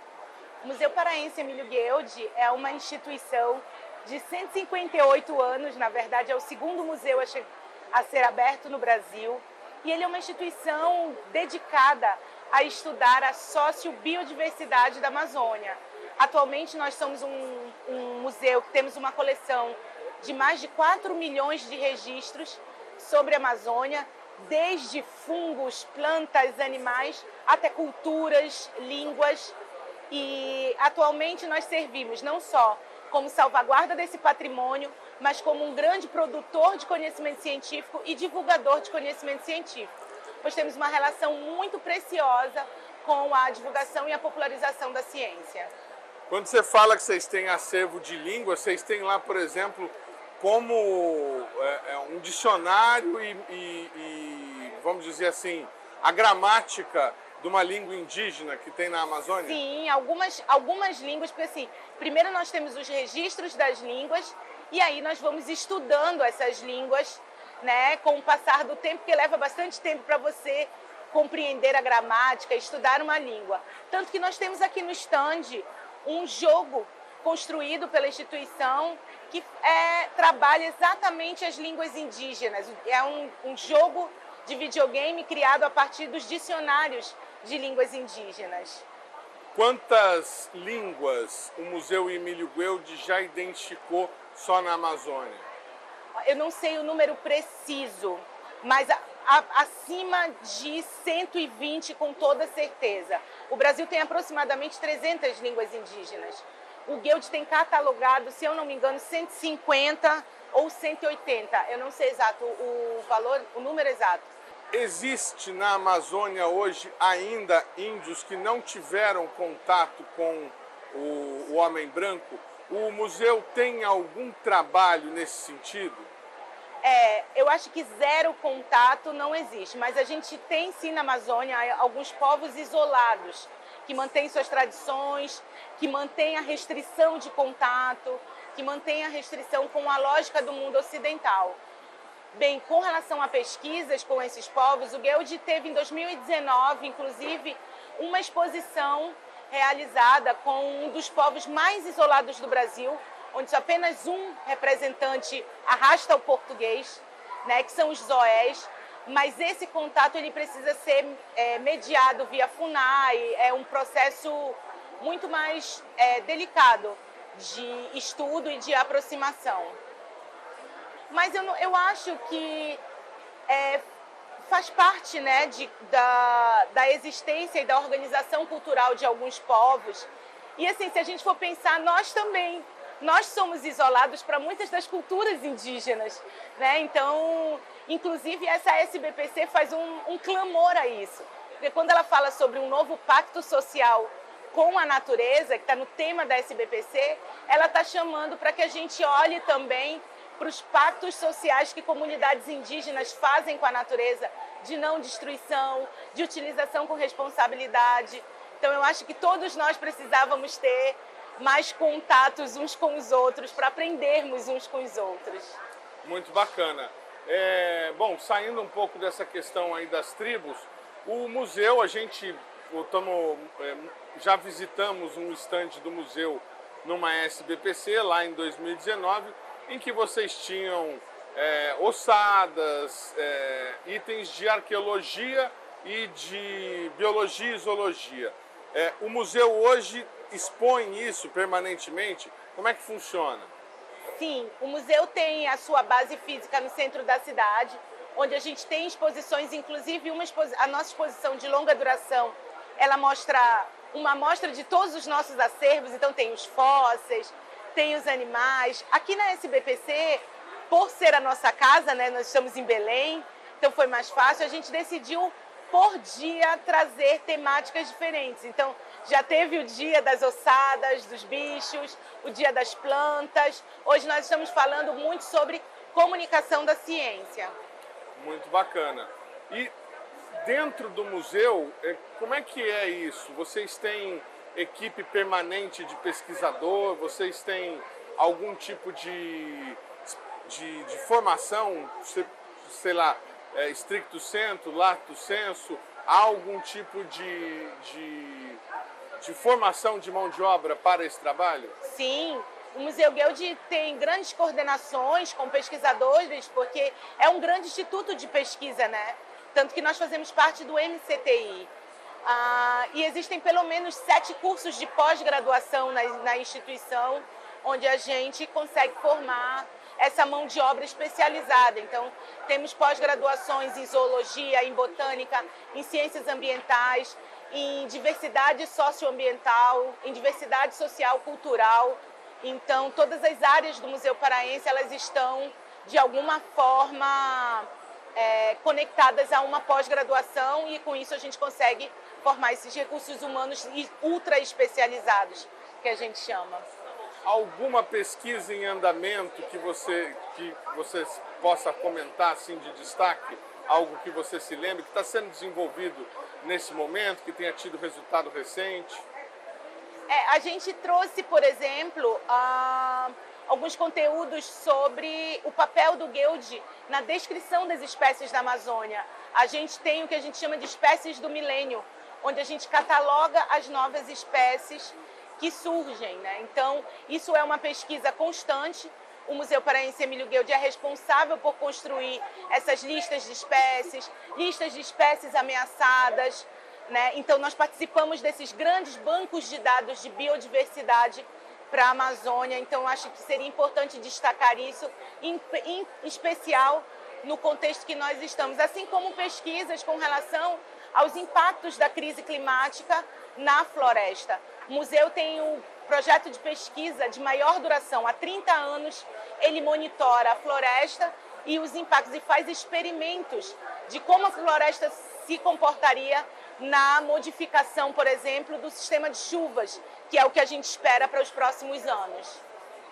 O Museu Paraense Emílio Gueld é uma instituição de 158 anos, na verdade é o segundo museu a ser aberto no Brasil, e ele é uma instituição dedicada a estudar a sociobiodiversidade da Amazônia. Atualmente nós somos um museu que temos uma coleção de mais de 4 milhões de registros sobre a Amazônia, desde fungos, plantas, animais, até culturas, línguas. E atualmente nós servimos não só como salvaguarda desse patrimônio, mas como um grande produtor de conhecimento científico e divulgador de conhecimento científico, pois temos uma relação muito preciosa com a divulgação e a popularização da ciência. Quando você fala que vocês têm acervo de língua, vocês têm lá, por exemplo, como um dicionário e, vamos dizer assim, a gramática de uma língua indígena que tem na Amazônia? Sim, algumas línguas, porque assim, primeiro nós temos os registros das línguas e aí nós vamos estudando essas línguas, né, com o passar do tempo, porque leva bastante tempo para você compreender a gramática, estudar uma língua. Tanto que nós temos aqui no stand um jogo construído pela instituição que trabalha exatamente as línguas indígenas. É um jogo de videogame criado a partir dos dicionários de línguas indígenas. Quantas línguas o Museu Emílio Gueld já identificou só na Amazônia? Eu não sei o número preciso, mas acima de 120 com toda certeza. O Brasil tem aproximadamente 300 línguas indígenas. O Gueld tem catalogado, se eu não me engano, 150 ou 180. Eu não sei exato o valor, o número exato. Existe na Amazônia hoje ainda índios que não tiveram contato com o homem branco? O museu tem algum trabalho nesse sentido? Eu acho que zero contato não existe, mas a gente tem sim na Amazônia alguns povos isolados, que mantêm suas tradições, que mantêm a restrição de contato, que mantêm a restrição com a lógica do mundo ocidental. Bem, com relação a pesquisas com esses povos, o Gueld teve em 2019, inclusive, uma exposição realizada com um dos povos mais isolados do Brasil, onde só apenas um representante arrasta o português, né, que são os zoés, mas esse contato ele precisa ser mediado via FUNAI, é um processo muito mais delicado de estudo e de aproximação. Mas eu acho que faz parte, né, da existência e da organização cultural de alguns povos. E assim, se a gente for pensar, nós somos isolados para muitas das culturas indígenas, né? Então, inclusive, essa SBPC faz um clamor a isso. Porque quando ela fala sobre um novo pacto social com a natureza, que está no tema da SBPC, ela está chamando para que a gente olhe também para os pactos sociais que comunidades indígenas fazem com a natureza, de não destruição, de utilização com responsabilidade. Então, eu acho que todos nós precisávamos ter mais contatos uns com os outros, para aprendermos uns com os outros. Muito bacana. Bom, saindo um pouco dessa questão aí das tribos, o museu, já visitamos um estande do museu numa SBPC lá em 2019, em que vocês tinham ossadas, itens de arqueologia e de biologia e zoologia. O museu hoje expõe isso permanentemente? Como é que funciona? Sim, o museu tem a sua base física no centro da cidade, onde a gente tem exposições, inclusive a nossa exposição de longa duração, ela mostra uma amostra de todos os nossos acervos, então tem os fósseis, tem os animais. Aqui na SBPC, por ser a nossa casa, né, nós estamos em Belém, então foi mais fácil, a gente decidiu por dia trazer temáticas diferentes. Então, já teve o dia das ossadas, dos bichos, o dia das plantas. Hoje nós estamos falando muito sobre comunicação da ciência. Muito bacana. E dentro do museu, como é que é isso? Vocês têm equipe permanente de pesquisador? Vocês têm algum tipo de formação, sei lá, stricto sensu, lato sensu, há algum tipo de formação de mão de obra para esse trabalho? Sim, o Museu Guild tem grandes coordenações com pesquisadores, porque é um grande instituto de pesquisa, né? Tanto que nós fazemos parte do MCTI. E existem pelo menos 7 cursos de pós-graduação na instituição, onde a gente consegue formar essa mão de obra especializada. Então, temos pós-graduações em zoologia, em botânica, em ciências ambientais, em diversidade socioambiental, em diversidade social, cultural. Então, todas as áreas do Museu Paraense, elas estão, de alguma forma, conectadas a uma pós-graduação, e com isso a gente consegue formar esses recursos humanos ultra especializados, que a gente chama. Alguma pesquisa em andamento que você possa comentar assim de destaque? Algo que você se lembre, que está sendo desenvolvido nesse momento, que tenha tido resultado recente? A gente trouxe, por exemplo, alguns conteúdos sobre o papel do Guild na descrição das espécies da Amazônia. A gente tem o que a gente chama de espécies do milênio, onde a gente cataloga as novas espécies que surgem, né? Então, isso é uma pesquisa constante. O Museu Paraense Emílio Guild é responsável por construir essas listas de espécies ameaçadas, né? Então, nós participamos desses grandes bancos de dados de biodiversidade para a Amazônia. Então, acho que seria importante destacar isso, em especial no contexto que nós estamos, assim como pesquisas com relação aos impactos da crise climática na floresta. O museu tem um projeto de pesquisa de maior duração. Há 30 anos, ele monitora a floresta e os impactos e faz experimentos de como a floresta se comportaria na modificação, por exemplo, do sistema de chuvas, que é o que a gente espera para os próximos anos.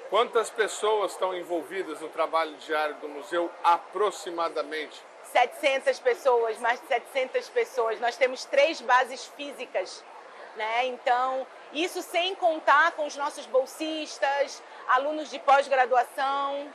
Quantas pessoas estão envolvidas no trabalho diário do museu, aproximadamente? 700 pessoas, mais de 700 pessoas. Nós temos 3 bases físicas, né? Então, isso sem contar com os nossos bolsistas, alunos de pós-graduação.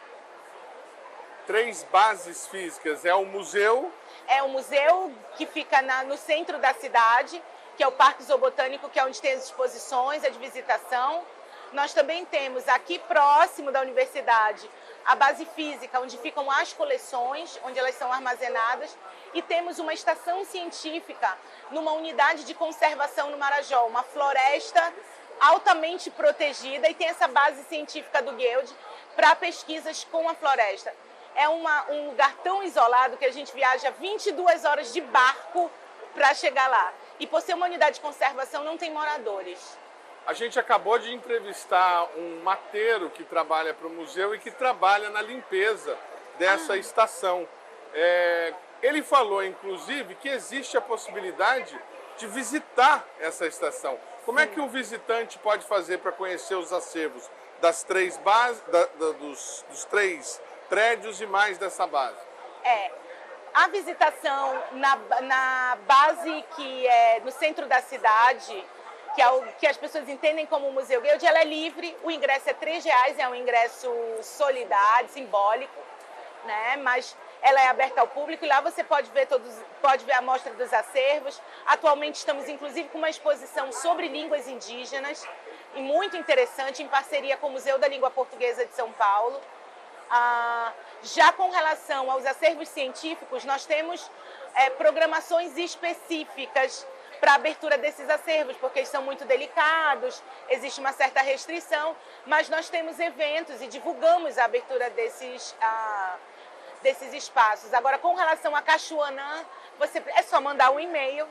3 bases físicas. É o museu? É o museu que fica no centro da cidade, que é o Parque Zoobotânico, que é onde tem as exposições, a de visitação. Nós também temos aqui próximo da universidade a base física, onde ficam as coleções, onde elas são armazenadas. E temos uma estação científica numa unidade de conservação no Marajó, uma floresta altamente protegida, e tem essa base científica do Guild para pesquisas com a floresta. É um lugar tão isolado que a gente viaja 22 horas de barco para chegar lá. E por ser uma unidade de conservação, não tem moradores. A gente acabou de entrevistar um mateiro que trabalha para o museu e que trabalha na limpeza dessa estação. Ele falou, inclusive, que existe a possibilidade de visitar essa estação. Como é que o visitante pode fazer para conhecer os acervos das 3 bases, dos 3 prédios e mais dessa base? A visitação na base que é no centro da cidade, que é o que as pessoas entendem como o Museu Guild, ela é livre, o ingresso é R$3, é um ingresso solidário, simbólico, né? Mas ela é aberta ao público e lá você pode ver a mostra dos acervos. Atualmente estamos inclusive com uma exposição sobre línguas indígenas, e muito interessante, em parceria com o Museu da Língua Portuguesa de São Paulo. Já com relação aos acervos científicos, nós temos programações específicas para a abertura desses acervos, porque eles são muito delicados, existe uma certa restrição, mas nós temos eventos e divulgamos a abertura desses espaços. Agora, com relação a Cachoanã, é só mandar um e-mail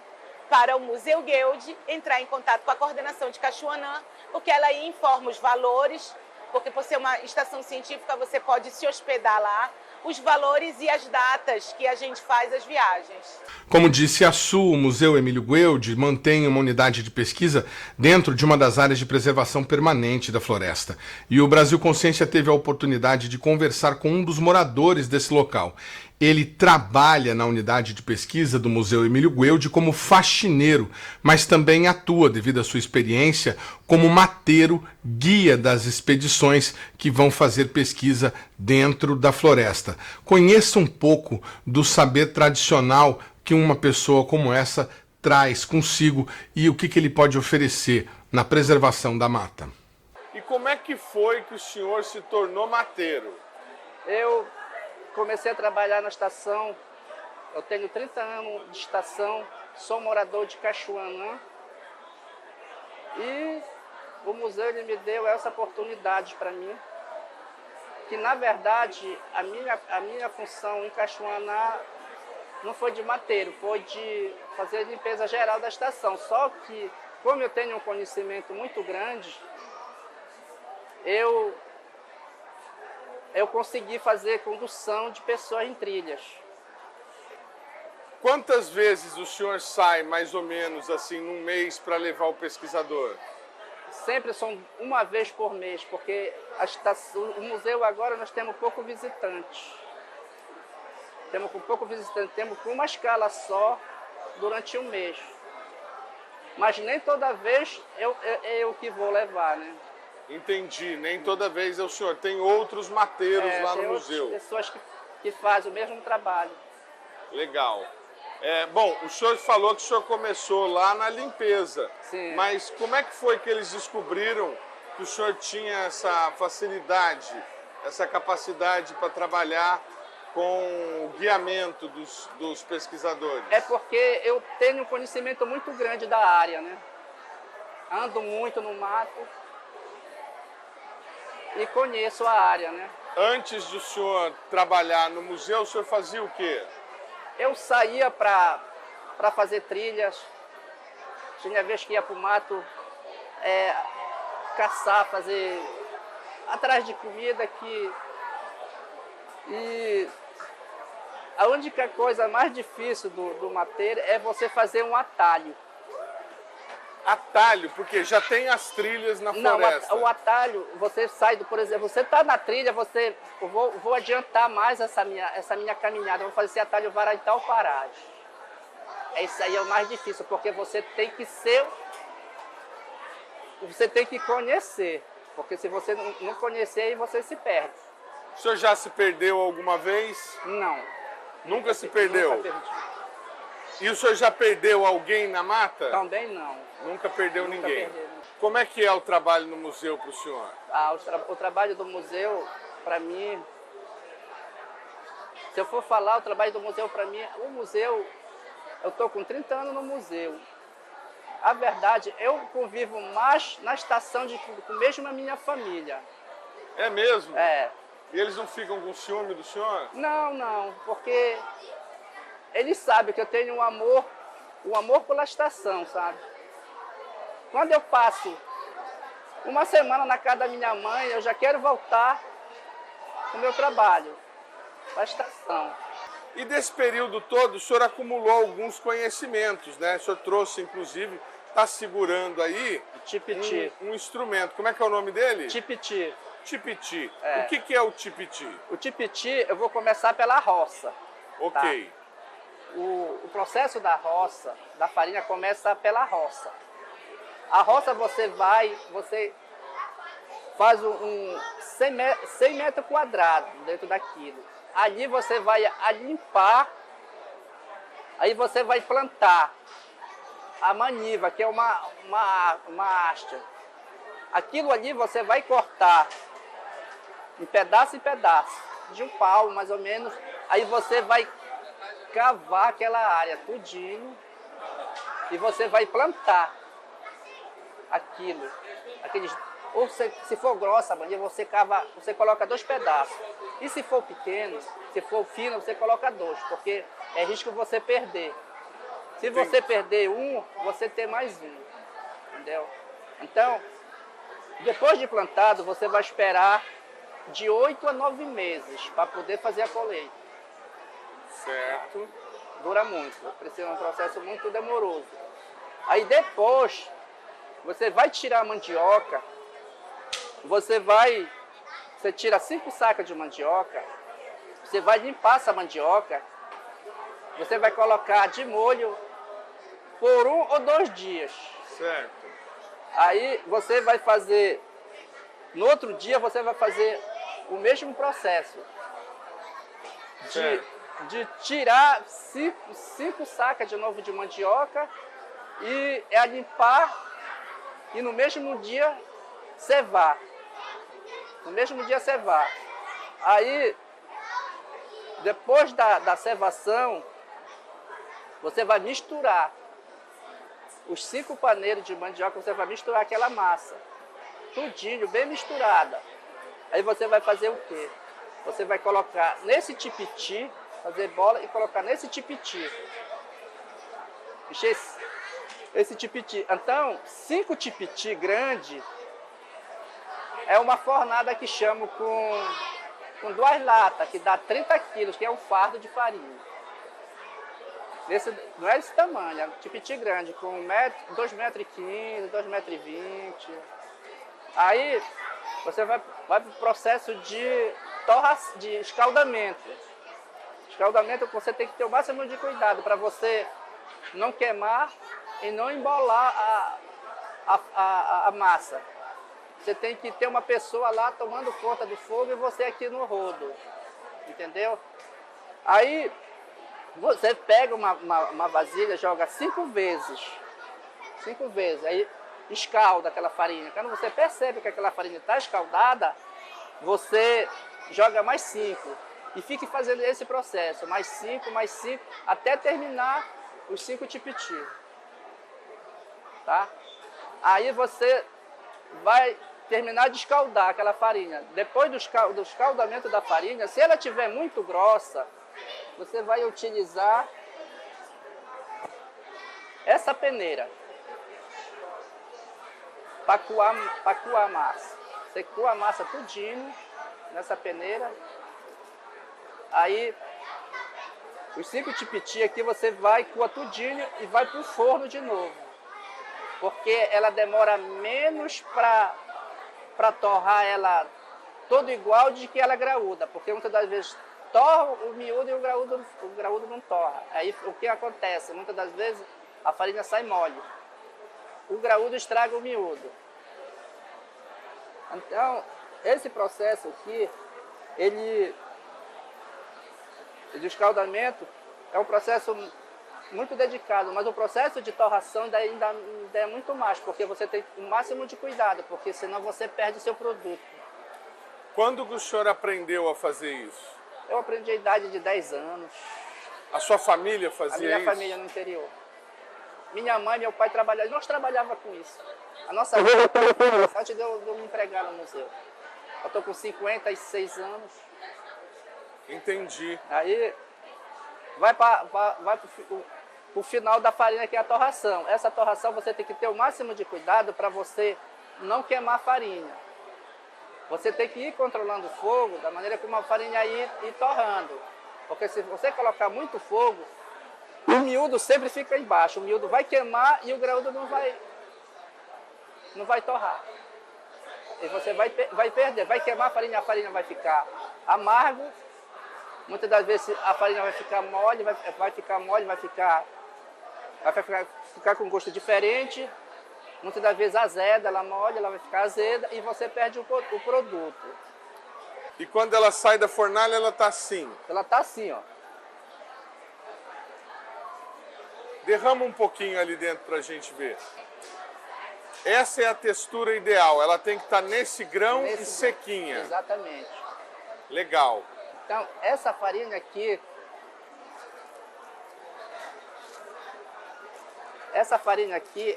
para o Museu Guild, entrar em contato com a coordenação de Cachoanã, porque ela aí informa os valores, porque por ser uma estação científica você pode se hospedar lá, os valores e as datas que a gente faz as viagens. Como disse a Su, o Museu Emílio Guild mantém uma unidade de pesquisa dentro de uma das áreas de preservação permanente da floresta. E o Brasil Consciência teve a oportunidade de conversar com um dos moradores desse local. Ele trabalha na unidade de pesquisa do Museu Emílio Guild como faxineiro, mas também atua, devido à sua experiência, como mateiro, guia das expedições que vão fazer pesquisa dentro da floresta. Conheça um pouco do saber tradicional que uma pessoa como essa traz consigo e o que ele pode oferecer na preservação da mata. E como é que foi que o senhor se tornou mateiro? Eu comecei a trabalhar na estação, eu tenho 30 anos de estação, sou morador de Cachoanã e o museu ele me deu essa oportunidade para mim, que na verdade a minha função em Cachoanã não foi de mateiro, foi de fazer a limpeza geral da estação, só que como eu tenho um conhecimento muito grande, eu consegui fazer condução de pessoas em trilhas. Quantas vezes o senhor sai, mais ou menos, assim, num mês para levar o pesquisador? Sempre são uma vez por mês, porque o museu agora nós temos pouco visitante. Temos com uma escala só durante um mês. Mas nem toda vez eu que vou levar, né? Entendi, nem toda vez é o senhor. Tem outros mateiros lá no museu. Tem pessoas que fazem o mesmo trabalho. Legal. Bom, o senhor falou que o senhor começou lá na limpeza. Sim. Mas como é que foi que eles descobriram que o senhor tinha essa facilidade, essa capacidade para trabalhar com o guiamento dos pesquisadores? É porque eu tenho um conhecimento muito grande da área, né? Ando muito no mato e conheço a área, né? Antes do senhor trabalhar no museu, o senhor fazia o quê? Eu saía para fazer trilhas, tinha vez que ia para o mato caçar, fazer atrás de comida e a única coisa mais difícil do mateiro é você fazer um atalho. Atalho, porque já tem as trilhas na floresta. Não, o atalho, você sai por exemplo, você está na trilha, eu vou adiantar mais essa minha caminhada, vou fazer esse atalho Varaital Parade. Isso aí é o mais difícil, porque você tem que conhecer, porque se você não conhecer, aí você se perde. O senhor já se perdeu alguma vez? Não. Nunca se perdeu? Nunca perdi. E o senhor já perdeu alguém na mata? Também não. Nunca perdeu Nunca ninguém? perdi. Como é que é o trabalho no museu para o senhor? O trabalho do museu, para mim, se eu for falar o trabalho do museu, para mim, o museu, eu estou com 30 anos no museu. A verdade, eu convivo mais na estação mesmo a minha família. É mesmo? É. E eles não ficam com ciúme do senhor? Não, porque eles sabem que eu tenho um amor pela estação, sabe? Quando eu passo uma semana na casa da minha mãe, eu já quero voltar para o meu trabalho, para a estação. E desse período todo, o senhor acumulou alguns conhecimentos, né? O senhor trouxe, inclusive, está segurando aí um instrumento. Como é que é o nome dele? Tipiti. Tipiti. É. O que é o tipiti? O tipiti, eu vou começar pela roça. Ok. Tá? O processo da roça, da farinha, começa pela roça. A roça você faz 100 metros quadrados dentro daquilo. Ali você vai limpar, aí você vai plantar a maniva, que é uma haste. Aquilo ali você vai cortar em pedaço, de um palmo mais ou menos. Aí você vai cavar aquela área tudinho e você vai plantar aquilo. Ou se for grossa a maniva, você coloca 2 pedaços. E se for pequeno, se for fino, você coloca 2, porque é risco você perder. Se você perder um, você tem mais um, entendeu? Então, depois de plantado, você vai esperar de 8 a 9 meses para poder fazer a colheita. Certo. Dura muito, precisa de um processo muito demoroso. Aí depois, você vai tirar a mandioca, você tira 5 sacas de mandioca, você vai limpar essa mandioca, você vai colocar de molho por 1 ou 2 dias. Certo. Aí você vai fazer, no outro dia você vai fazer o mesmo processo. De tirar 5 sacas de novo de mandioca e limpar e no mesmo dia cevar. Aí, depois da cevação, você vai misturar os 5 paneiros de mandioca, você vai misturar aquela massa, tudinho, bem misturada. Aí você vai fazer o quê? Você vai colocar nesse tipiti, fazer bola e colocar nesse tipiti. Encher esse tipiti. Então, 5 tipiti grande é uma fornada que chamo com 2 latas, que dá 30 quilos, que é um fardo de farinha. Não é esse tamanho, é um tipiti grande, com 2,15 metros, 2,20 metros. Aí você vai para o processo de escaldamento. Escaldamento você tem que ter o máximo de cuidado para você não queimar e não embolar a massa. Você tem que ter uma pessoa lá tomando conta do fogo e você aqui no rodo, entendeu? Aí você pega uma vasilha, joga 5 vezes, aí escalda aquela farinha. Quando você percebe que aquela farinha está escaldada, você joga mais 5 e fique fazendo esse processo, mais 5, até terminar os 5 tipiti, tá? Aí você vai terminar de escaldar aquela farinha. Depois do escaldamento da farinha, se ela estiver muito grossa, você vai utilizar essa peneira para coar a massa. Você coa a massa tudinho nessa peneira. Aí, os 5 tipiti aqui você vai coar tudinho e vai para o forno de novo. Porque ela demora menos para torrar ela todo igual de que ela é graúda. Porque muitas das vezes torra o miúdo e o graúdo não torra. Aí o que acontece? Muitas das vezes a farinha sai mole. O graúdo estraga o miúdo. Então, esse processo aqui, de escaldamento, é um processo muito dedicado, mas o processo de torração ainda é muito mais, porque você tem o máximo de cuidado, porque senão você perde o seu produto. Quando que o senhor aprendeu a fazer isso? Eu aprendi a idade de 10 anos. A sua família fazia isso? A minha família no interior. Minha mãe e meu pai trabalhavam, nós trabalhávamos com isso. A nossa vida antes de eu me empregar no museu. Eu estou com 56 anos. Entendi. Aí vai para o final da farinha, que é a torração. Essa torração você tem que ter o máximo de cuidado para você não queimar a farinha. Você tem que ir controlando o fogo da maneira como a farinha ir torrando. Porque se você colocar muito fogo, o miúdo sempre fica embaixo. O miúdo vai queimar e o graúdo não vai torrar. E você vai perder, vai queimar a farinha vai ficar amargo. Muitas das vezes a farinha vai ficar mole, vai ficar com gosto diferente. Muitas das vezes azeda, ela mole, ela vai ficar azeda e você perde o produto. E quando ela sai da fornalha, ela tá assim? Ela tá assim, ó. Derrama um pouquinho ali dentro pra gente ver. Essa é a textura ideal, ela tem que estar nesse grão e sequinha. Exatamente. Legal. Então, essa farinha aqui,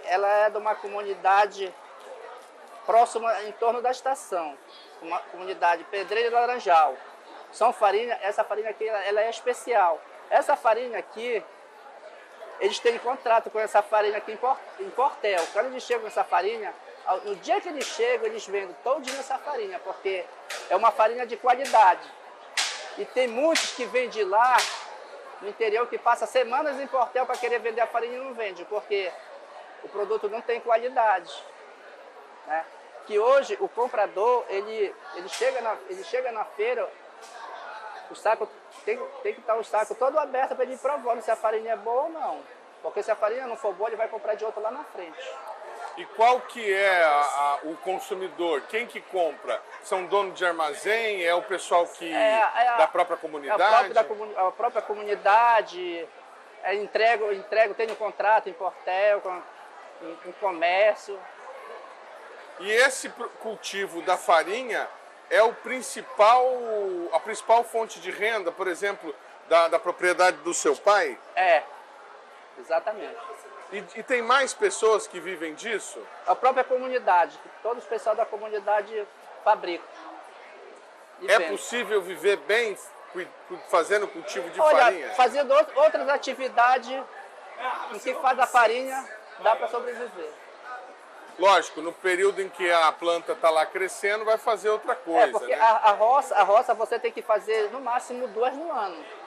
ela é de uma comunidade próxima, em torno da estação, uma comunidade Pedreira e Laranjal. Essa farinha aqui, ela é especial. Essa farinha aqui, eles têm contrato com essa farinha aqui em Portel. Quando eles chegam com essa farinha, no dia que eles chegam, eles vendem todinho essa farinha, porque é uma farinha de qualidade. E tem muitos que vêm de lá, no interior, que passa semanas em Portel para querer vender a farinha e não vende, porque o produto não tem qualidade. Né? Que hoje o comprador, ele chega na feira, o saco tem que estar o saco todo aberto para ele ir provando se a farinha é boa ou não. Porque se a farinha não for boa, ele vai comprar de outro lá na frente. E qual que é o consumidor? Quem que compra? São donos de armazém? É o pessoal da própria comunidade? A própria comunidade. Entrego, tem um contrato em Portel, em comércio. E esse cultivo da farinha é a principal fonte de renda, por exemplo, da propriedade do seu pai? É, exatamente. E tem mais pessoas que vivem disso? A própria comunidade, todos os pessoal da comunidade fabricam. É possível viver bem fazendo cultivo de farinha? Fazendo outras atividades em que faz a farinha, dá para sobreviver. Lógico, no período em que a planta está lá crescendo, vai fazer outra coisa. Porque né? a roça você tem que fazer no máximo 2 no ano.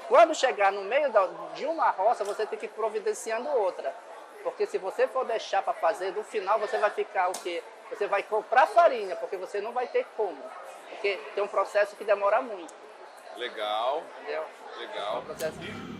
Quando chegar no meio de uma roça, você tem que ir providenciando outra. Porque se você for deixar para fazer, no final você vai ficar o quê? Você vai comprar farinha, porque você não vai ter como. Porque tem um processo que demora muito. Legal. Entendeu? Legal.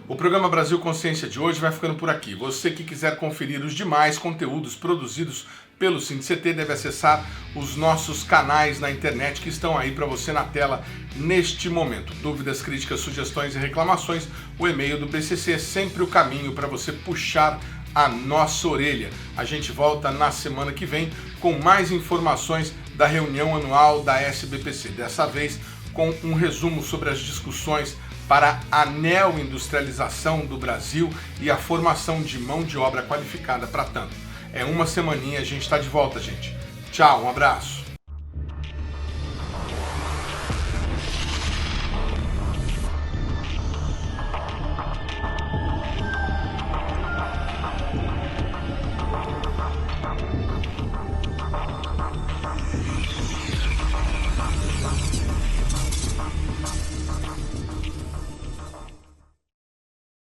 O programa Brasil Consciência de hoje vai ficando por aqui. Você que quiser conferir os demais conteúdos produzidos pelo SINDICT deve acessar os nossos canais na internet que estão aí para você na tela neste momento. Dúvidas, críticas, sugestões e reclamações, o e-mail do BCC é sempre o caminho para você puxar a nossa orelha. A gente volta na semana que vem com mais informações da reunião anual da SBPC. Dessa vez com um resumo sobre as discussões para a neoindustrialização do Brasil e a formação de mão de obra qualificada para tanto. É uma semaninha, a gente está de volta, gente. Tchau, um abraço.